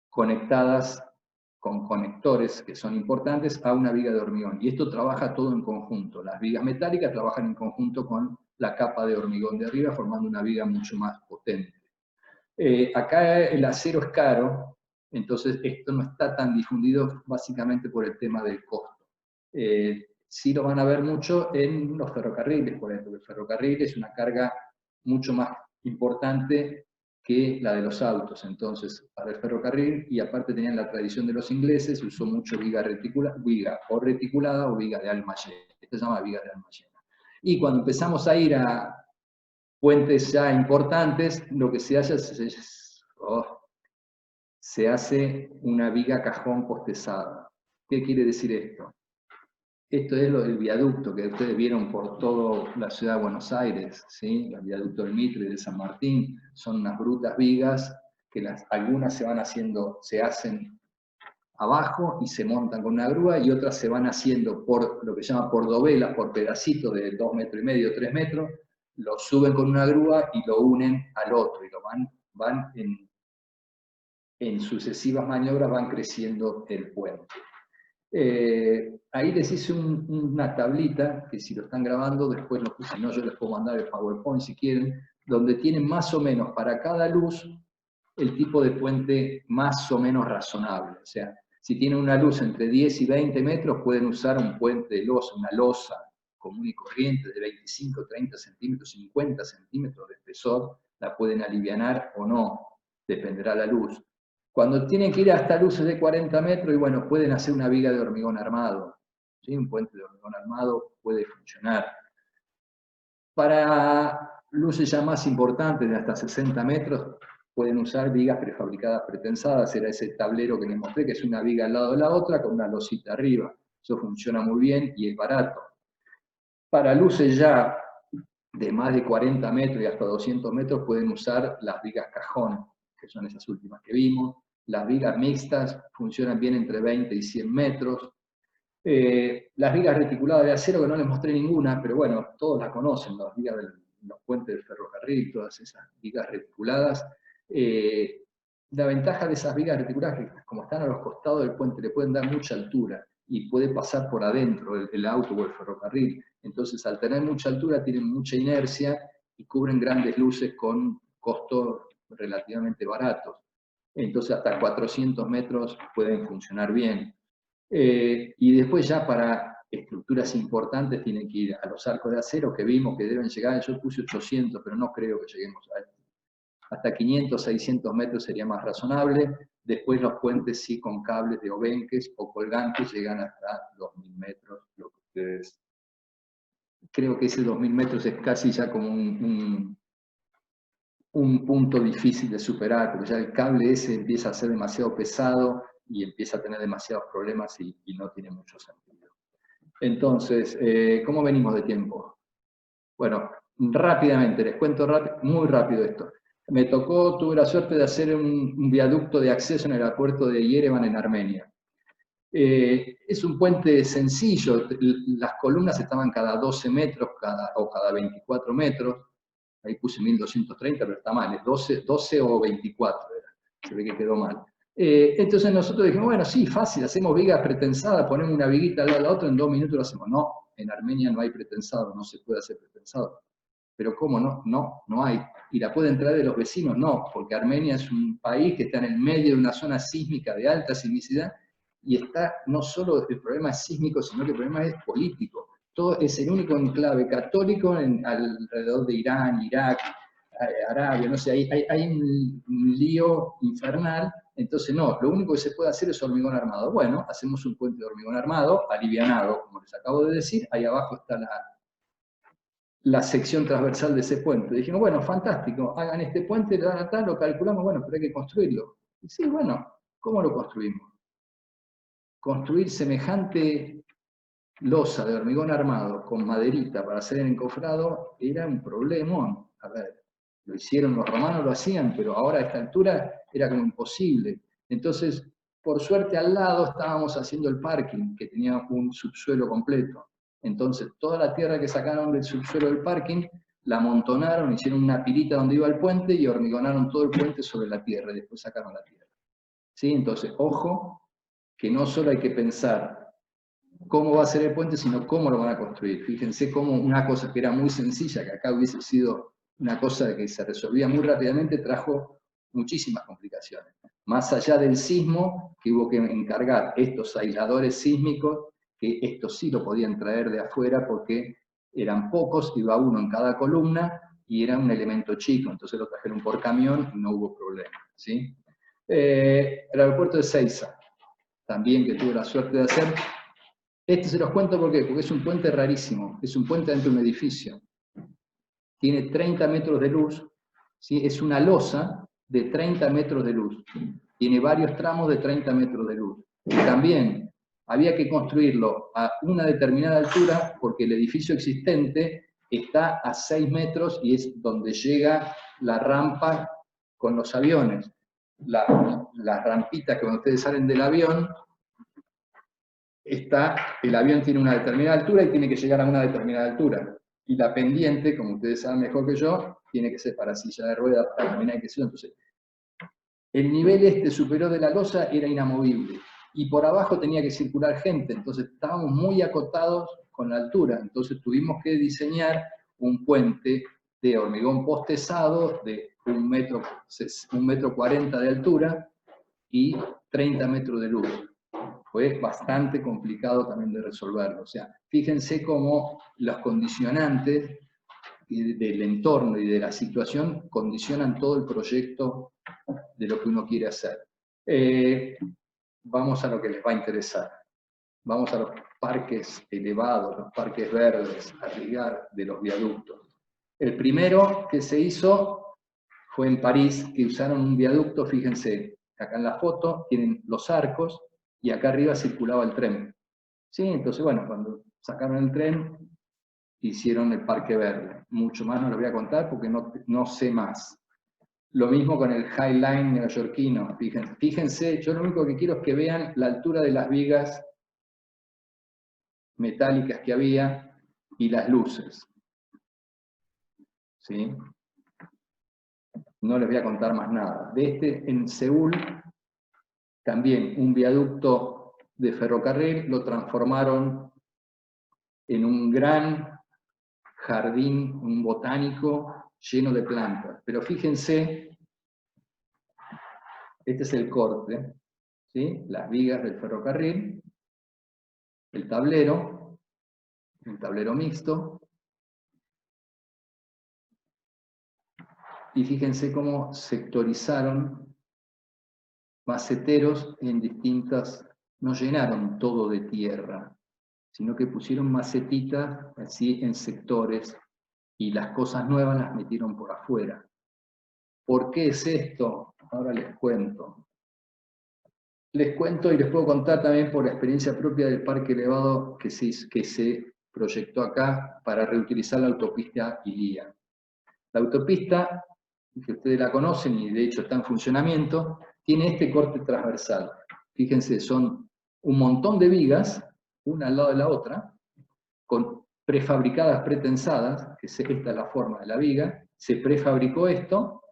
conectadas con conectores que son importantes a una viga de hormigón. Y esto trabaja todo en conjunto. Las vigas metálicas trabajan en conjunto con la capa de hormigón de arriba, formando una viga mucho más potente. Acá el acero es caro, entonces esto no está tan difundido básicamente por el tema del costo. Sí lo van a ver mucho en los ferrocarriles, por ejemplo. El ferrocarril es una carga mucho más importante que la de los autos. Entonces, para el ferrocarril, y aparte tenían la tradición de los ingleses, se usó mucho viga o reticulada o viga de alma llena. Esto se llama viga de alma llena. Y cuando empezamos a ir a puentes ya importantes, lo que se hace se hace una viga cajón postezada. ¿Qué quiere decir esto? Esto es el viaducto que ustedes vieron por toda la ciudad de Buenos Aires, ¿sí? El viaducto del Mitre, de San Martín, son unas brutas vigas que algunas se hacen abajo y se montan con una grúa, y otras se van haciendo por lo que se llama por dovelas, por pedacitos de 2,5 metros, 3 metros, lo suben con una grúa y lo unen al otro, y lo van en sucesivas maniobras van creciendo el puente. Ahí les hice una tablita, que si lo están grabando, después si no yo les puedo mandar el PowerPoint si quieren, donde tienen más o menos para cada luz el tipo de puente más o menos razonable. O sea, si tienen una luz entre 10 y 20 metros, pueden usar un puente de losa, una losa común y corriente de 25, 30 centímetros, 50 centímetros de espesor, la pueden alivianar o no, dependerá la luz. Cuando tienen que ir hasta luces de 40 metros, y bueno, pueden hacer una viga de hormigón armado. ¿Sí? Un puente de hormigón armado puede funcionar. Para luces ya más importantes, de hasta 60 metros, pueden usar vigas prefabricadas pretensadas. Era ese tablero que les mostré, que es una viga al lado de la otra con una losita arriba. Eso funciona muy bien y es barato. Para luces ya de más de 40 metros y hasta 200 metros, pueden usar las vigas cajón, que son esas últimas que vimos. Las vigas mixtas funcionan bien entre 20 y 100 metros. Las vigas reticuladas de acero, que no les mostré ninguna, pero bueno, todos la conocen, las vigas de los puentes del ferrocarril, todas esas vigas reticuladas. La ventaja de esas vigas reticuladas es que, como están a los costados del puente, le pueden dar mucha altura y puede pasar por adentro el auto o el ferrocarril. Entonces, al tener mucha altura, tienen mucha inercia y cubren grandes luces con costos relativamente baratos. Entonces, hasta 400 metros pueden funcionar bien. Y después ya para estructuras importantes tienen que ir a los arcos de acero que vimos que deben llegar, yo puse 800, pero no creo que lleguemos a esto. Hasta 500, 600 metros sería más razonable. Después los puentes sí con cables de obenques o colgantes llegan hasta 2.000 metros, lo que ustedes... Creo que ese 2.000 metros es casi ya como un punto difícil de superar, porque ya el cable ese empieza a ser demasiado pesado y empieza a tener demasiados problemas y no tiene mucho sentido. Entonces, ¿cómo venimos de tiempo? Bueno, rápidamente, les cuento muy rápido esto. Tuve la suerte de hacer un viaducto de acceso en el aeropuerto de Yerevan en Armenia. Es un puente sencillo, las columnas estaban cada 12 metros o cada 24 metros, ahí puse 1230, pero está mal, es 12 o 24, se ve que quedó mal. Entonces nosotros dijimos, bueno, sí, fácil, hacemos vigas pretensadas, ponemos una viguita al lado de la otra, en 2 minutos lo hacemos. No, en Armenia no hay pretensado, no se puede hacer pretensado. Pero ¿cómo no? No hay. ¿Y la pueden traer de los vecinos? No, porque Armenia es un país que está en el medio de una zona sísmica de alta sismicidad, y está no solo el problema es sísmico, sino que el problema es político. Todo es el único enclave católico alrededor de Irán, Irak, Arabia, no sé, hay un lío infernal. Entonces, no, lo único que se puede hacer es hormigón armado. Bueno, hacemos un puente de hormigón armado, alivianado, como les acabo de decir. Ahí abajo está la sección transversal de ese puente. Dijimos, bueno, fantástico, hagan este puente, lo calculamos, bueno, pero hay que construirlo. Y sí, bueno, ¿cómo lo construimos? Construir semejante losa de hormigón armado con maderita para hacer el encofrado era un problemón. A ver, lo hicieron los romanos, lo hacían, pero ahora a esta altura era como imposible. Entonces, por suerte al lado estábamos haciendo el parking, que tenía un subsuelo completo. Entonces, toda la tierra que sacaron del subsuelo del parking, la amontonaron, hicieron una pilita donde iba el puente y hormigonaron todo el puente sobre la tierra, y después sacaron la tierra. ¿Sí? Entonces, ojo, que no solo hay que pensar cómo va a ser el puente, sino cómo lo van a construir. Fíjense cómo una cosa que era muy sencilla, que acá hubiese sido una cosa que se resolvía muy rápidamente, trajo muchísimas complicaciones. Más allá del sismo, que hubo que encargar estos aisladores sísmicos, que esto sí lo podían traer de afuera porque eran pocos, iba uno en cada columna, y era un elemento chico, entonces lo trajeron por camión y no hubo problema. ¿Sí? El aeropuerto de Seiza, también que tuve la suerte de hacer. Este se los cuento ¿por qué? Porque es un puente rarísimo, es un puente dentro de un edificio. Tiene 30 metros de luz, ¿sí? Es una losa de 30 metros de luz. Tiene varios tramos de 30 metros de luz. Y también había que construirlo a una determinada altura porque el edificio existente está a 6 metros y es donde llega la rampa con los aviones. Las rampitas que cuando ustedes salen del avión, el avión tiene una determinada altura y tiene que llegar a una determinada altura. Y la pendiente, como ustedes saben mejor que yo, tiene que ser para silla de ruedas, para caminar, que sea. Entonces, el nivel superior de la losa era inamovible. Y por abajo tenía que circular gente, entonces estábamos muy acotados con la altura. Entonces tuvimos que diseñar un puente de hormigón postezado de 1,40 m de altura y 30 metros de luz. Fue bastante complicado también de resolverlo. O sea, fíjense cómo los condicionantes del entorno y de la situación condicionan todo el proyecto de lo que uno quiere hacer. Vamos a lo que les va a interesar. Vamos a los parques elevados, los parques verdes, a rigar de los viaductos. El primero que se hizo fue en París, que usaron un viaducto, fíjense, acá en la foto tienen los arcos, y acá arriba circulaba el tren. ¿Sí? Entonces, bueno, cuando sacaron el tren, hicieron el Parque Verde. Mucho más no les voy a contar porque no sé más. Lo mismo con el High Line neoyorquino. Fíjense, yo lo único que quiero es que vean la altura de las vigas metálicas que había y las luces. ¿Sí? No les voy a contar más nada. En Seúl, también un viaducto de ferrocarril lo transformaron en un gran jardín, un botánico lleno de plantas. Pero fíjense, este es el corte, ¿sí? Las vigas del ferrocarril, el tablero mixto, y fíjense cómo sectorizaron maceteros en distintas, no llenaron todo de tierra, sino que pusieron macetitas así en sectores, y las cosas nuevas las metieron por afuera. ¿Por qué es esto? Ahora les cuento. Les cuento y les puedo contar también por la experiencia propia del parque elevado que se proyectó acá para reutilizar la autopista Ilía. La autopista, que ustedes la conocen y de hecho está en funcionamiento, tiene este corte transversal. Fíjense, son un montón de vigas, una al lado de la otra, con prefabricadas, pretensadas, que esta es la forma de la viga, se prefabricó esto,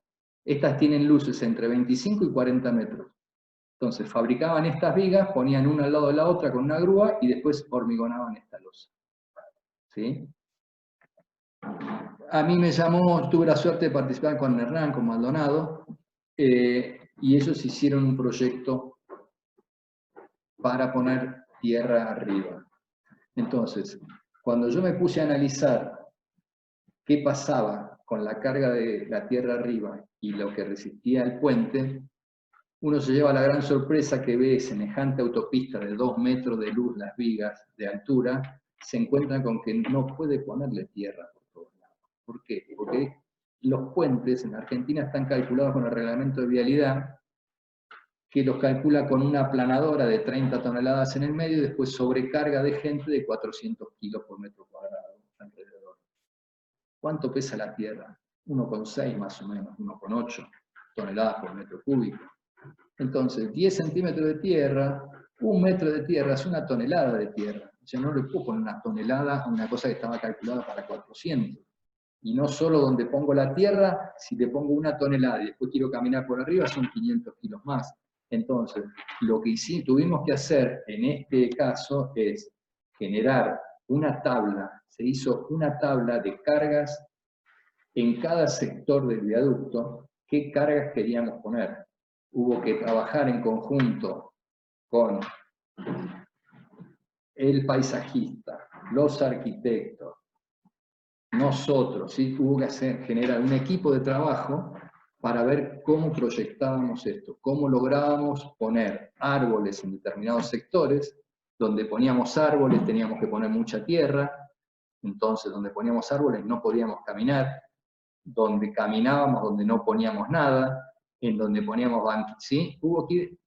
estas tienen luces entre 25 y 40 metros. Entonces fabricaban estas vigas, ponían una al lado de la otra con una grúa y después hormigonaban esta losa. ¿Sí? A mí me llamó, tuve la suerte de participar con Hernán, con Maldonado, y ellos hicieron un proyecto para poner tierra arriba. Entonces, cuando yo me puse a analizar qué pasaba con la carga de la tierra arriba y lo que resistía el puente, uno se lleva la gran sorpresa que ve semejante autopista de 2 metros de luz, las vigas de altura, se encuentra con que no puede ponerle tierra por todos lados. ¿Por qué? Porque los puentes en Argentina están calculados con el reglamento de vialidad, que los calcula con una aplanadora de 30 toneladas en el medio y después sobrecarga de gente de 400 kilos por metro cuadrado alrededor. ¿Cuánto pesa la tierra? 1,6 más o menos, 1,8 toneladas por metro cúbico. Entonces, 10 centímetros de tierra, 1 metro de tierra es 1 tonelada de tierra. O sea, no le puedo poner 1 tonelada a una cosa que estaba calculada para 400. Y no solo donde pongo la tierra, si le pongo 1 tonelada y después quiero caminar por arriba, son 500 kilos más. Entonces, lo que tuvimos que hacer en este caso es generar una tabla, se hizo una tabla de cargas en cada sector del viaducto, qué cargas queríamos poner. Hubo que trabajar en conjunto con el paisajista, los arquitectos, nosotros, ¿sí? Hubo que generar un equipo de trabajo para ver cómo proyectábamos esto, cómo lográbamos poner árboles en determinados sectores. Donde poníamos árboles teníamos que poner mucha tierra, entonces donde poníamos árboles no podíamos caminar, donde caminábamos, donde no poníamos nada, en donde poníamos banquillos, ¿sí? Hubo que ir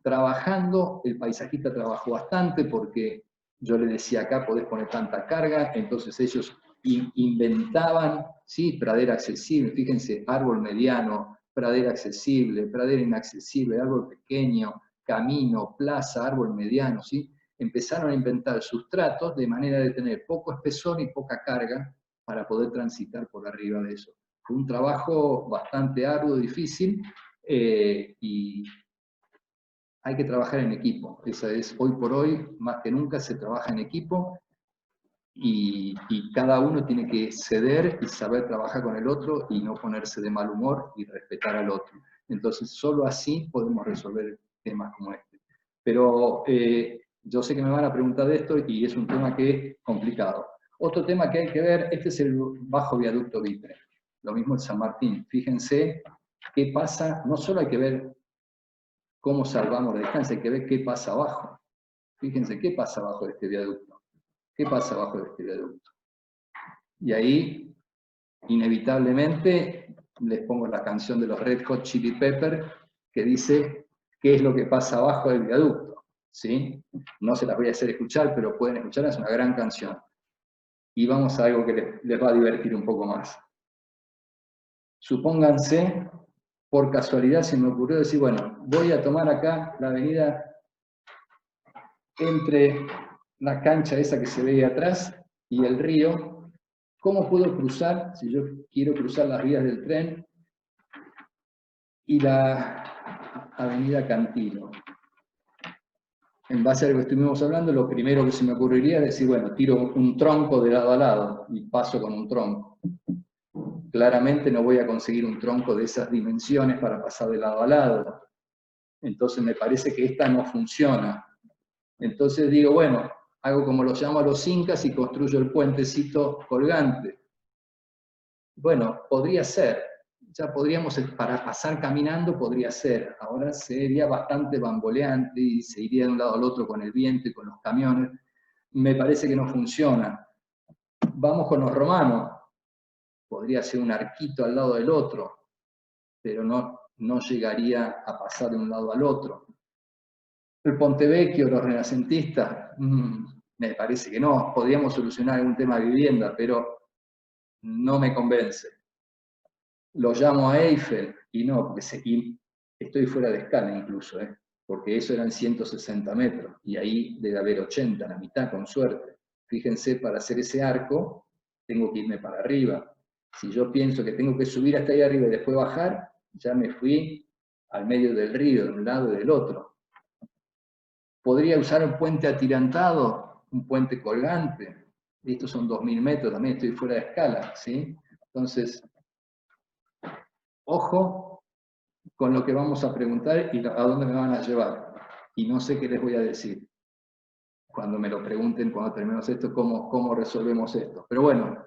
trabajando, el paisajista trabajó bastante porque yo le decía acá podés poner tanta carga, entonces ellos inventaban, ¿sí? Pradera accesible, fíjense, árbol mediano, pradera accesible, pradera inaccesible, árbol pequeño, camino, plaza, árbol mediano, ¿sí? Empezaron a inventar sustratos de manera de tener poco espesor y poca carga para poder transitar por arriba de eso. Fue un trabajo bastante arduo, difícil, y hay que trabajar en equipo. Esa es, hoy por hoy, más que nunca, se trabaja en equipo y cada uno tiene que ceder y saber trabajar con el otro y no ponerse de mal humor y respetar al otro. Entonces, solo así podemos resolver temas como este. Pero yo sé que me van a preguntar de esto y es un tema que es complicado. Otro tema que hay que ver, este es el bajo viaducto Mitre. Lo mismo en San Martín. Fíjense qué pasa, no solo hay que ver cómo salvamos la distancia, hay que ver qué pasa abajo. Fíjense qué pasa abajo de este viaducto. ¿Qué pasa abajo de este viaducto? Y ahí, inevitablemente, les pongo la canción de los Red Hot Chili Peppers, que dice qué es lo que pasa abajo del viaducto. ¿Sí? No se las voy a hacer escuchar, pero pueden escucharla, es una gran canción. Y vamos a algo que les va a divertir un poco más. Supónganse, por casualidad se me ocurrió decir, bueno, voy a tomar acá la avenida entre la cancha esa que se ve ahí atrás y el río. ¿Cómo puedo cruzar, si yo quiero cruzar las vías del tren y la avenida Cantilo? En base a lo que estuvimos hablando, lo primero que se me ocurriría es decir, bueno, tiro un tronco de lado a lado y paso con un tronco. Claramente no voy a conseguir un tronco de esas dimensiones para pasar de lado a lado. Entonces me parece que esta no funciona. Entonces digo, bueno, hago como lo llamo a los incas y construyo el puentecito colgante. Bueno, podría ser. Ya podríamos, para pasar caminando, podría ser. Ahora sería bastante bamboleante y se iría de un lado al otro con el viento y con los camiones. Me parece que no funciona. Vamos con los romanos. Podría ser un arquito al lado del otro, pero no llegaría a pasar de un lado al otro. El Ponte Vecchio, los renacentistas, me parece que no. Podríamos solucionar algún tema de vivienda, pero no me convence. Lo llamo a Eiffel y no, porque estoy fuera de escala incluso, porque eso eran 160 metros y ahí debe haber 80, la mitad con suerte. Fíjense, para hacer ese arco tengo que irme para arriba. Si yo pienso que tengo que subir hasta ahí arriba y después bajar, ya me fui al medio del río, de un lado y del otro. Podría usar un puente atirantado, un puente colgante. Estos son 2000 metros, también estoy fuera de escala, ¿sí? Entonces, ojo con lo que vamos a preguntar y a dónde me van a llevar. Y no sé qué les voy a decir cuando me lo pregunten, cuando terminemos esto, cómo resolvemos esto. Pero bueno,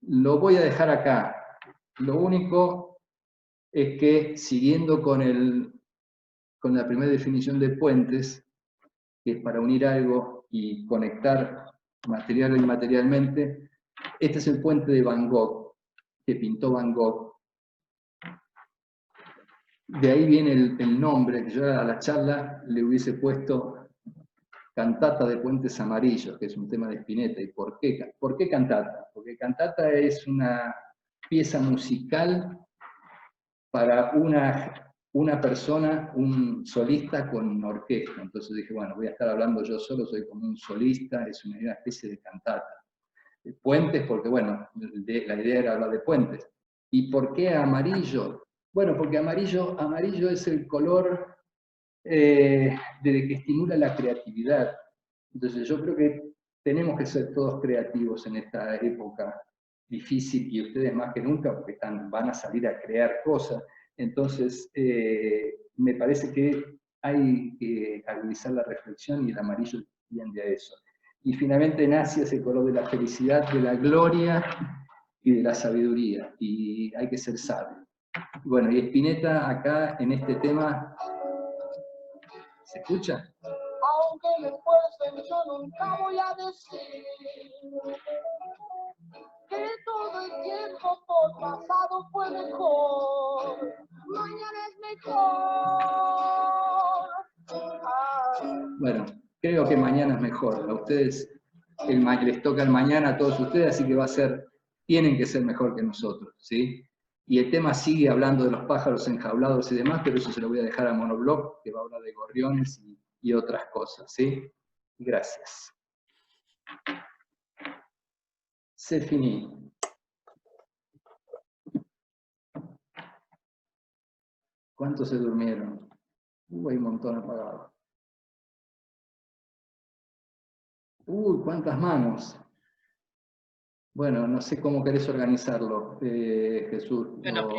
lo voy a dejar acá. Lo único es que, siguiendo con la primera definición de puentes, que es para unir algo y conectar material o inmaterialmente, este es el puente de Van Gogh, que pintó Van Gogh. De ahí viene el nombre, que yo a la charla le hubiese puesto Cantata de Puentes Amarillos, que es un tema de Spinetta. ¿Y por qué? ¿Por qué cantata? Porque cantata es una pieza musical para una persona, un solista con orquesta. Entonces dije, bueno, voy a estar hablando yo solo, soy como un solista, es una especie de cantata. Puentes, porque bueno, la idea era hablar de puentes. ¿Y por qué amarillo? Bueno, porque amarillo es el color de que estimula la creatividad. Entonces yo creo que tenemos que ser todos creativos en esta época difícil, y ustedes más que nunca, porque van a salir a crear cosas. Entonces, me parece que hay que agudizar la reflexión, y el amarillo tiende a eso. Y finalmente nace ese color de la felicidad, de la gloria y de la sabiduría, y hay que ser sabio. Bueno, y Spinetta acá en este tema, ¿se escucha? Aunque después yo nunca voy a decir que todo el tiempo por pasado fue mejor, mañana es mejor. Bueno, creo que mañana es mejor. A ustedes les toca el mañana a todos ustedes, así que tienen que ser mejor que nosotros, ¿sí? Y el tema sigue hablando de los pájaros enjaulados y demás, pero eso se lo voy a dejar a Monoblog, que va a hablar de gorriones y otras cosas, ¿sí? Gracias. C'est fini. ¿Cuántos se durmieron? Hay un montón apagado. ¿Cuántas manos? Bueno, no sé cómo querés organizarlo, Jesús. Bueno,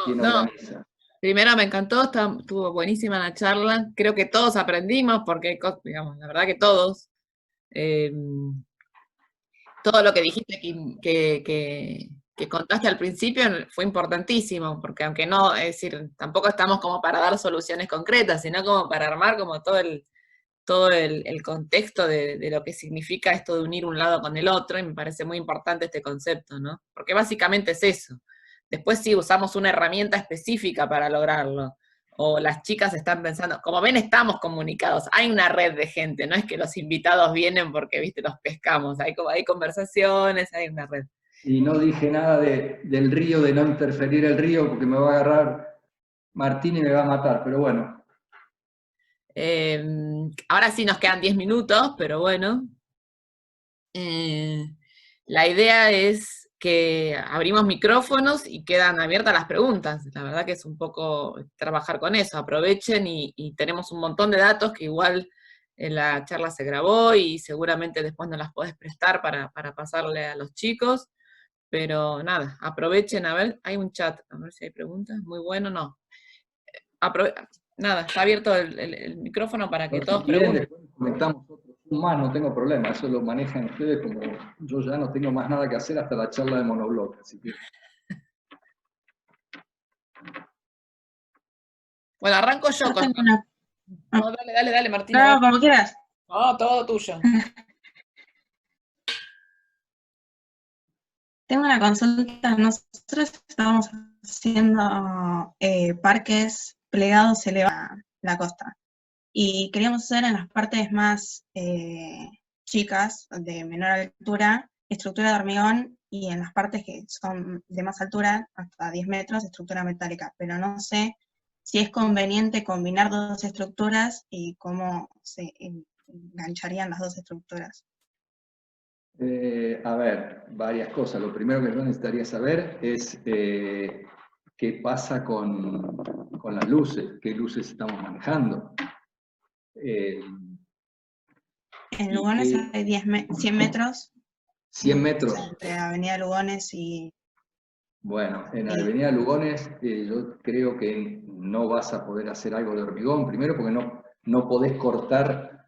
¿Quién organiza? Primero me encantó, estuvo buenísima la charla. Creo que todos aprendimos, porque, digamos, la verdad que todos. Todo lo que dijiste que contaste al principio fue importantísimo, porque aunque no, es decir, tampoco estamos como para dar soluciones concretas, sino como para armar como todo el contexto de lo que significa esto de unir un lado con el otro, y me parece muy importante este concepto, ¿no? Porque básicamente es eso. Después sí usamos una herramienta específica para lograrlo, o las chicas están pensando, como ven, estamos comunicados, hay una red de gente, no es que los invitados vienen porque, viste, los pescamos, hay conversaciones, hay una red. Y no dije nada del río, de no interferir el río, porque me va a agarrar Martín y me va a matar, pero bueno. Ahora sí nos quedan 10 minutos, pero bueno. La idea es que abrimos micrófonos y quedan abiertas las preguntas. La verdad que es un poco trabajar con eso. Aprovechen y tenemos un montón de datos que igual en la charla se grabó y seguramente después nos las podés prestar para pasarle a los chicos. Pero nada, aprovechen, a ver, hay un chat, a ver si hay preguntas. Muy bueno, no. Nada, está abierto el micrófono para que todos pregunten. Después comentamos otros más, no tengo problema, eso lo manejan ustedes, como yo ya no tengo más nada que hacer hasta la charla de Monoblog, así que... Bueno, arranco yo con... No, dale, Martín. No, como quieras. No, todo tuyo. Tengo una consulta. Nosotros estamos haciendo parques plegados elevados a la costa. Y queríamos hacer en las partes más chicas, de menor altura, estructura de hormigón, y en las partes que son de más altura, hasta 10 metros, estructura metálica. Pero no sé si es conveniente combinar dos estructuras y cómo se engancharían las dos estructuras. A ver, varias cosas. Lo primero que yo necesitaría saber es qué pasa con las luces, qué luces estamos manejando. En Lugones hay 100 metros. 100 metros. Entre Avenida Lugones y... Bueno, en Avenida Lugones yo creo que no vas a poder hacer algo de hormigón, primero porque no podés cortar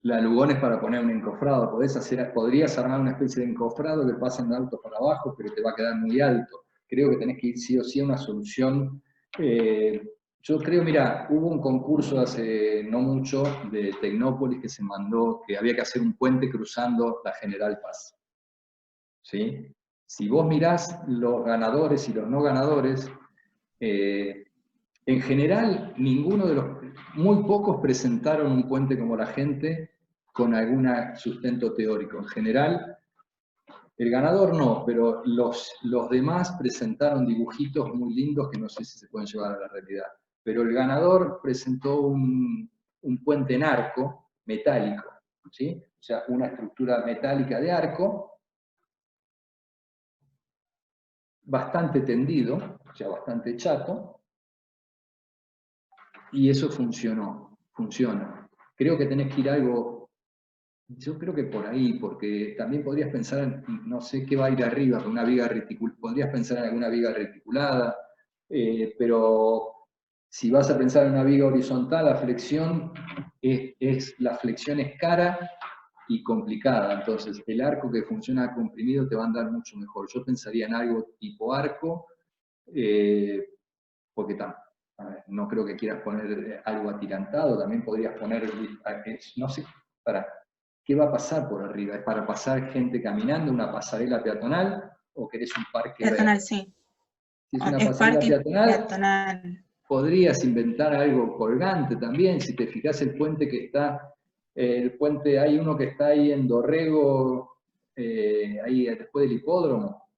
la Lugones para poner un encofrado. Podrías armar una especie de encofrado que pasen de alto para abajo, pero te va a quedar muy alto. creo que tenés que ir sí o sí a una solución. Yo creo, mira, hubo un concurso hace no mucho de Tecnópolis que se mandó, que había que hacer un puente cruzando la General Paz. ¿Sí? Si vos mirás los ganadores y los no ganadores, en general, muy pocos presentaron un puente como la gente con algún sustento teórico. En general, el ganador no, pero los demás presentaron dibujitos muy lindos que no sé si se pueden llevar a la realidad. Pero el ganador presentó un puente en arco metálico, ¿sí? O sea, una estructura metálica de arco, bastante tendido, o sea, bastante chato, y eso funciona. Creo que tenés que ir algo, yo creo que por ahí, porque también podrías pensar en, no sé qué va a ir arriba, con una viga reticulada, podrías pensar en alguna viga reticulada, pero si vas a pensar en una viga horizontal, la flexión la flexión es cara y complicada, entonces el arco que funciona comprimido te va a andar mucho mejor. Yo pensaría en algo tipo arco, porque no creo que quieras poner algo atirantado, también podrías poner, no sé, ¿qué va a pasar por arriba? ¿Es para pasar gente caminando, una pasarela peatonal, o querés un parque Peatonal, verde? sí. Si es una Es pasarela parque peatonal, podrías inventar algo colgante también, si te fijas el puente que está, hay uno que está ahí en Dorrego, ahí después del hipódromo,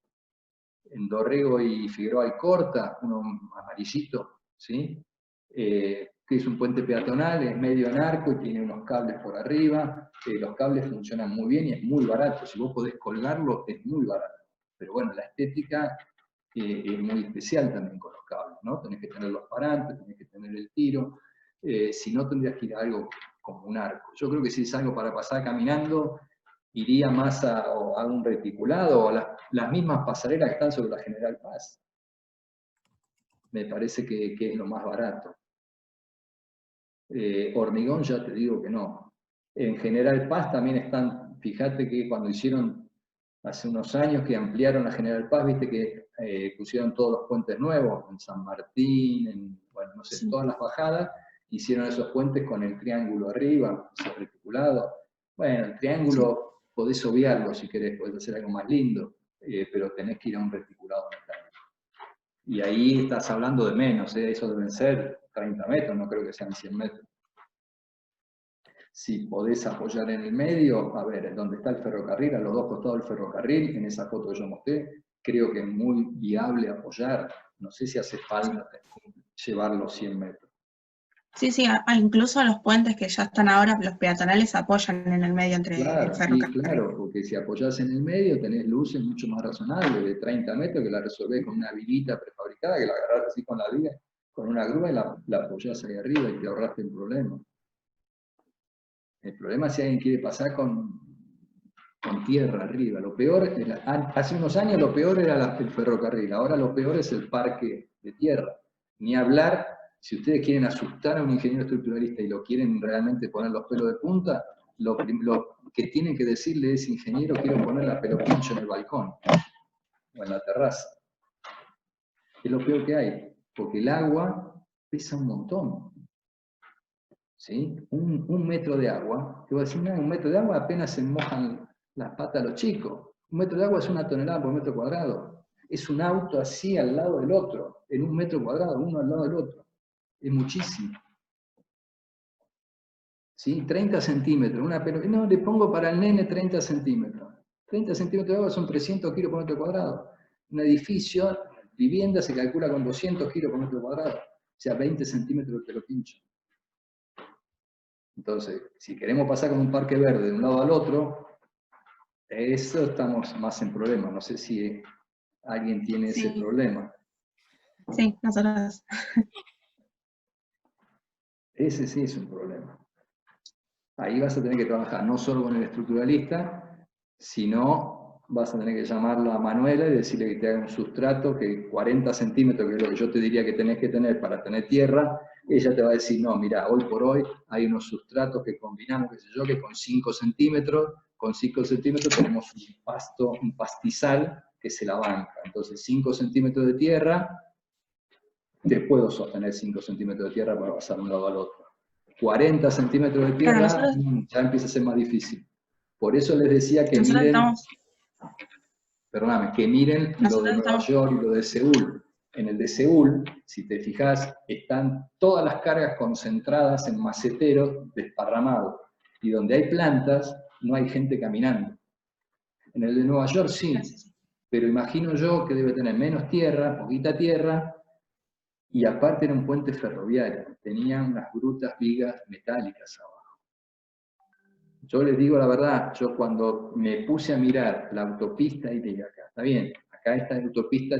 en Dorrego y Figueroa Alcorta, uno amarillito, ¿sí? Que es un puente peatonal, es medio en arco y tiene unos cables por arriba, los cables funcionan muy bien y es muy barato, si vos podés colgarlo es muy barato, pero bueno, la estética es muy especial también con los cables, ¿no? Tenés que tener los parantes, tenés que tener el tiro, si no tendrías que ir a algo como un arco. Yo creo que si es algo para pasar caminando, iría más a un reticulado o a las mismas pasarelas que están sobre la General Paz. Me parece que es lo más barato. Hormigón ya te digo que no. En General Paz también están, fíjate que cuando hicieron hace unos años que ampliaron la General Paz, viste que pusieron todos los puentes nuevos, en San Martín, bueno, no sé, Sí. todas las bajadas, hicieron esos puentes con el triángulo arriba, ese reticulado. Bueno, el triángulo podés obviarlo si querés, podés hacer algo más lindo, pero tenés que ir a un reticulado metálico. Y ahí estás hablando de menos, eso deben ser 30 metros, no creo que sean 100 metros. Si podés apoyar en el medio, a ver, donde está el ferrocarril, a los dos costados del ferrocarril, en esa foto que yo mostré, creo que es muy viable apoyar. No sé si hace falta llevar los 100 metros. Sí, incluso los puentes que ya están ahora, los peatonales apoyan en el medio entre el ferrocarril. Sí, claro, porque si apoyás en el medio tenés luces mucho más razonables, de 30 metros, que la resolvés con una viguita prefabricada, que la agarrás así con la viga, con una grúa y la apoyás ahí arriba y te ahorraste el problema. El problema es si alguien quiere pasar con tierra arriba. Lo peor, hace unos años lo peor era el ferrocarril, ahora lo peor es el parque de tierra. Ni hablar, si ustedes quieren asustar a un ingeniero estructuralista y lo quieren realmente poner los pelos de punta, lo que tienen que decirle es: ingeniero, quiero poner la pelopincho en el balcón o en la terraza. Es lo peor que hay, porque el agua pesa un montón. ¿Sí? Un metro de agua, te voy a decir, un metro de agua apenas se mojan las patas los chicos. Un metro de agua es 1 tonelada por metro cuadrado. Es un auto así al lado del otro, en 1 metro cuadrado, uno al lado del otro. Es muchísimo. ¿Sí? 30 centímetros, no, le pongo para el nene 30 centímetros. 30 centímetros de agua son 300 kilos por metro cuadrado. Un edificio, vivienda, se calcula con 200 kilos por metro cuadrado. O sea, 20 centímetros de pelopincho. Entonces, si queremos pasar con un parque verde de un lado al otro, eso estamos más en problema. No sé si alguien tiene ese problema. Sí, nosotros. Ese sí es un problema. Ahí vas a tener que trabajar no solo con el estructuralista, sino vas a tener que llamarlo a Manuela y decirle que te haga un sustrato que 40 centímetros, que es lo que yo te diría que tenés que tener para tener tierra. Ella te va a decir: no, mira, hoy por hoy hay unos sustratos que combinamos, qué sé yo, que con 5 centímetros tenemos un pastizal, que que se la banca. Entonces 5 centímetros de tierra, te puedo sostener 5 centímetros de tierra para pasar de un lado al otro. 40 centímetros de tierra, nosotros- ya empieza a ser más difícil. Por eso les decía que Nosotros miren, estamos, perdóname, que miren lo Nosotros de Nueva estamos- York y lo de Seúl. En el de Seúl, si te fijas, están todas las cargas concentradas en maceteros desparramados. Y donde hay plantas, no hay gente caminando. En el de Nueva York sí, pero imagino yo que debe tener menos tierra, poquita tierra, y aparte era un puente ferroviario. Tenía unas brutas vigas metálicas abajo. Yo les digo la verdad, yo cuando me puse a mirar la autopista, y dije, acá, está bien, acá esta autopista,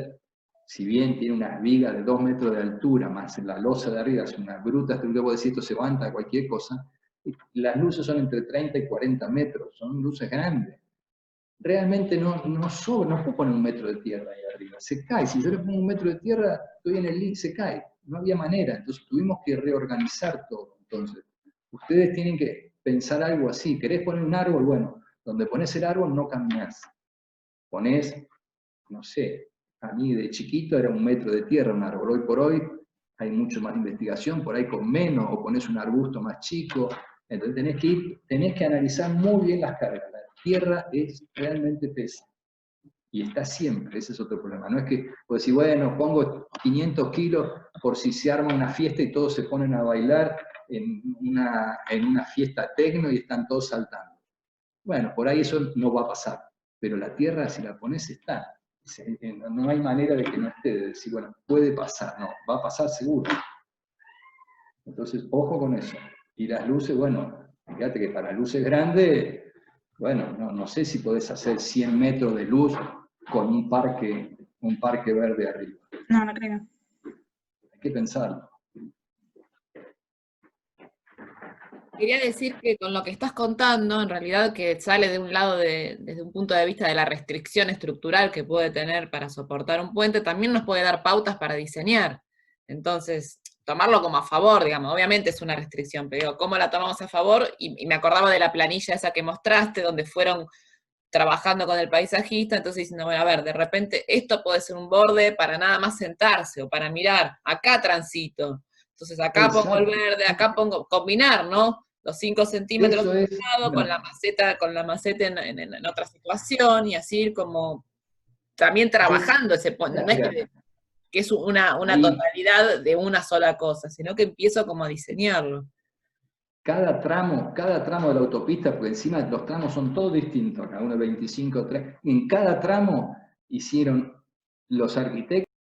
si bien tiene unas vigas de 2 metros de altura, más la losa de arriba, es unas brutas, te puedo decir, esto se levanta cualquier cosa, y las luces son entre 30 y 40 metros, son luces grandes. Realmente no puedo poner 1 metro de tierra ahí arriba, se cae, si yo le pongo 1 metro de tierra, estoy en el link, se cae, no había manera, entonces tuvimos que reorganizar todo. Entonces, ustedes tienen que pensar algo así, ¿querés poner un árbol? Bueno, donde pones el árbol no caminás, ponés, no sé, a mí de chiquito era 1 metro de tierra un árbol, hoy por hoy hay mucho más investigación, por ahí con menos, o pones un arbusto más chico, entonces tenés que analizar muy bien las cargas. La tierra realmente pesa, y está siempre, ese es otro problema. No es que, pues si bueno, pongo 500 kilos por si se arma una fiesta y todos se ponen a bailar en una fiesta tecno y están todos saltando. Bueno, por ahí eso no va a pasar, pero la tierra si la pones está. No hay manera de que no esté, de decir, bueno, puede pasar, no, va a pasar seguro. Entonces, ojo con eso. Y las luces, bueno, fíjate que para luces grandes, bueno, no sé si podés hacer 100 metros de luz con un parque verde arriba. no creo. Hay que pensarlo. Quería decir que con lo que estás contando, en realidad que sale de un lado desde un punto de vista de la restricción estructural que puede tener para soportar un puente, también nos puede dar pautas para diseñar. Entonces, tomarlo como a favor, digamos, obviamente es una restricción, pero digo, ¿cómo la tomamos a favor? Y me acordaba de la planilla esa que mostraste, donde fueron trabajando con el paisajista, entonces diciendo, bueno, a ver, de repente esto puede ser un borde para nada más sentarse o para mirar, acá transito, entonces acá pongo el verde, acá pongo, combinar, ¿no? Los 5 centímetros Eso de es, un lado bueno, con la maceta en otra situación, y así ir como también trabajando ese puente, no es mira, que es una ahí, totalidad de una sola cosa, sino que empiezo como a diseñarlo. cada tramo de la autopista, porque encima los tramos son todos distintos, cada uno 25, 3, en cada tramo hicieron los arquitectos